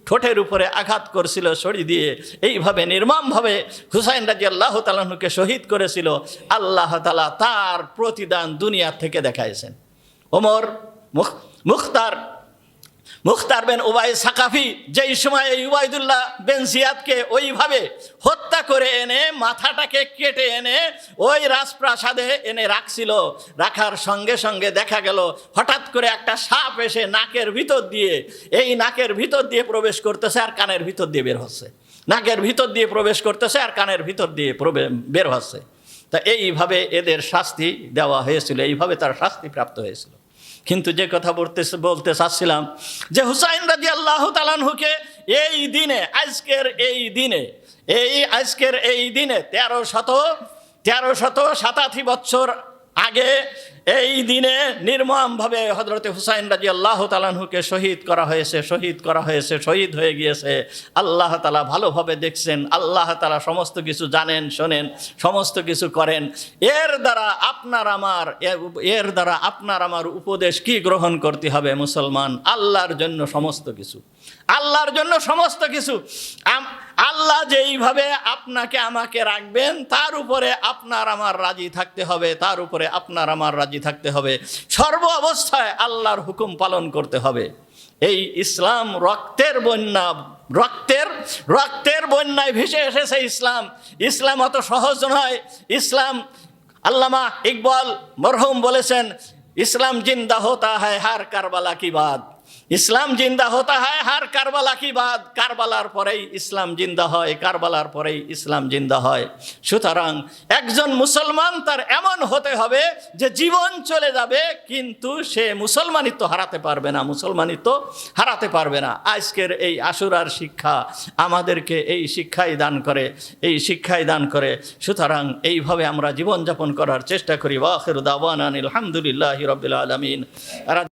ঠোঁটের উপরে আঘাত করছিল ছড়ি দিয়ে, এইভাবে নির্মমভাবে হুসাইন রাদিয়াল্লাহু তাআলা আনহুকে শহীদ করেছিল। আল্লাহ তাআলা তার প্রতিদান দুনিয়া থেকে দেখাইছেন। ওমর মুখতার বিন উবাই সাকাফি যেই সময় এই উবাইদুল্লাহ বিন জিয়াদকে ওইভাবে হত্যা করে এনে মাথাটাকে কেটে এনে ওই রাজপ্রাসাদে এনে রাখছিল, রাখার সঙ্গে সঙ্গে দেখা গেল হঠাৎ করে একটা সাপ এসে নাকের ভিতর দিয়ে প্রবেশ করতেছে আর কানের ভিতর দিয়ে বের হচ্ছে, নাকের ভিতর দিয়ে প্রবেশ করতেছে আর কানের ভিতর দিয়ে বের হচ্ছে। তা এইভাবে এদের শাস্তি দেওয়া হয়েছিল, এইভাবে তার শাস্তি প্রাপ্ত হয়েছিল। কিন্তু যে কথা বলতে চাচ্ছিলাম, যে হুসাইন রাদিয়াল্লাহু তাআলা আনহুকে এই দিনে, আজকের এই দিনে 1387 বছর আগে এই দিনে নির্মমভাবে হযরতে হুসাইন রাদিয়াল্লাহু তাআলা আনহুকে শহীদ হয়ে গিয়েছে। আল্লাহ তাআলা ভালোভাবে দেখছেন, আল্লাহ তাআলা সমস্ত কিছু জানেন, শোনেন, সমস্ত কিছু করেন। এর দ্বারা আপনার আমার উপদেশ কি গ্রহণ করতে হবে মুসলমান? আল্লাহর জন্য সমস্ত কিছু। আল্লাহ যেইভাবে আপনাকে আমাকে রাখবেন, তার উপরে আপনার আমার রাজি থাকতে হবে, সর্ব অবস্থায় আল্লাহর হুকুম পালন করতে হবে। এই ইসলাম রক্তের বন্যায় ভেসে এসেছে। ইসলাম অত সহজ নয়। আল্লামা ইকবাল মরহুম বলেছেন, ইসলাম জিন্দা হোতা হ্যায় হার কারবালা কি বাদ, ইসলাম জিন্দা হতা হয় হার কারবালা কি বাদ। কারবালার পরেই ইসলাম জিন্দা হয়। সুতরাং একজন মুসলমান তার এমন হতে হবে যে জীবন চলে যাবে কিন্তু সে মুসলমানিত্ব হারাতে পারবে না। আজকের এই আশুরার শিক্ষা আমাদেরকে এই শিক্ষাই দান করে। সুতরাং এইভাবে আমরা জীবনযাপন করার চেষ্টা করি। ওয়া আখিরু দাওয়ানা আলহামদুলিল্লাহি রাব্বিল আলামিন।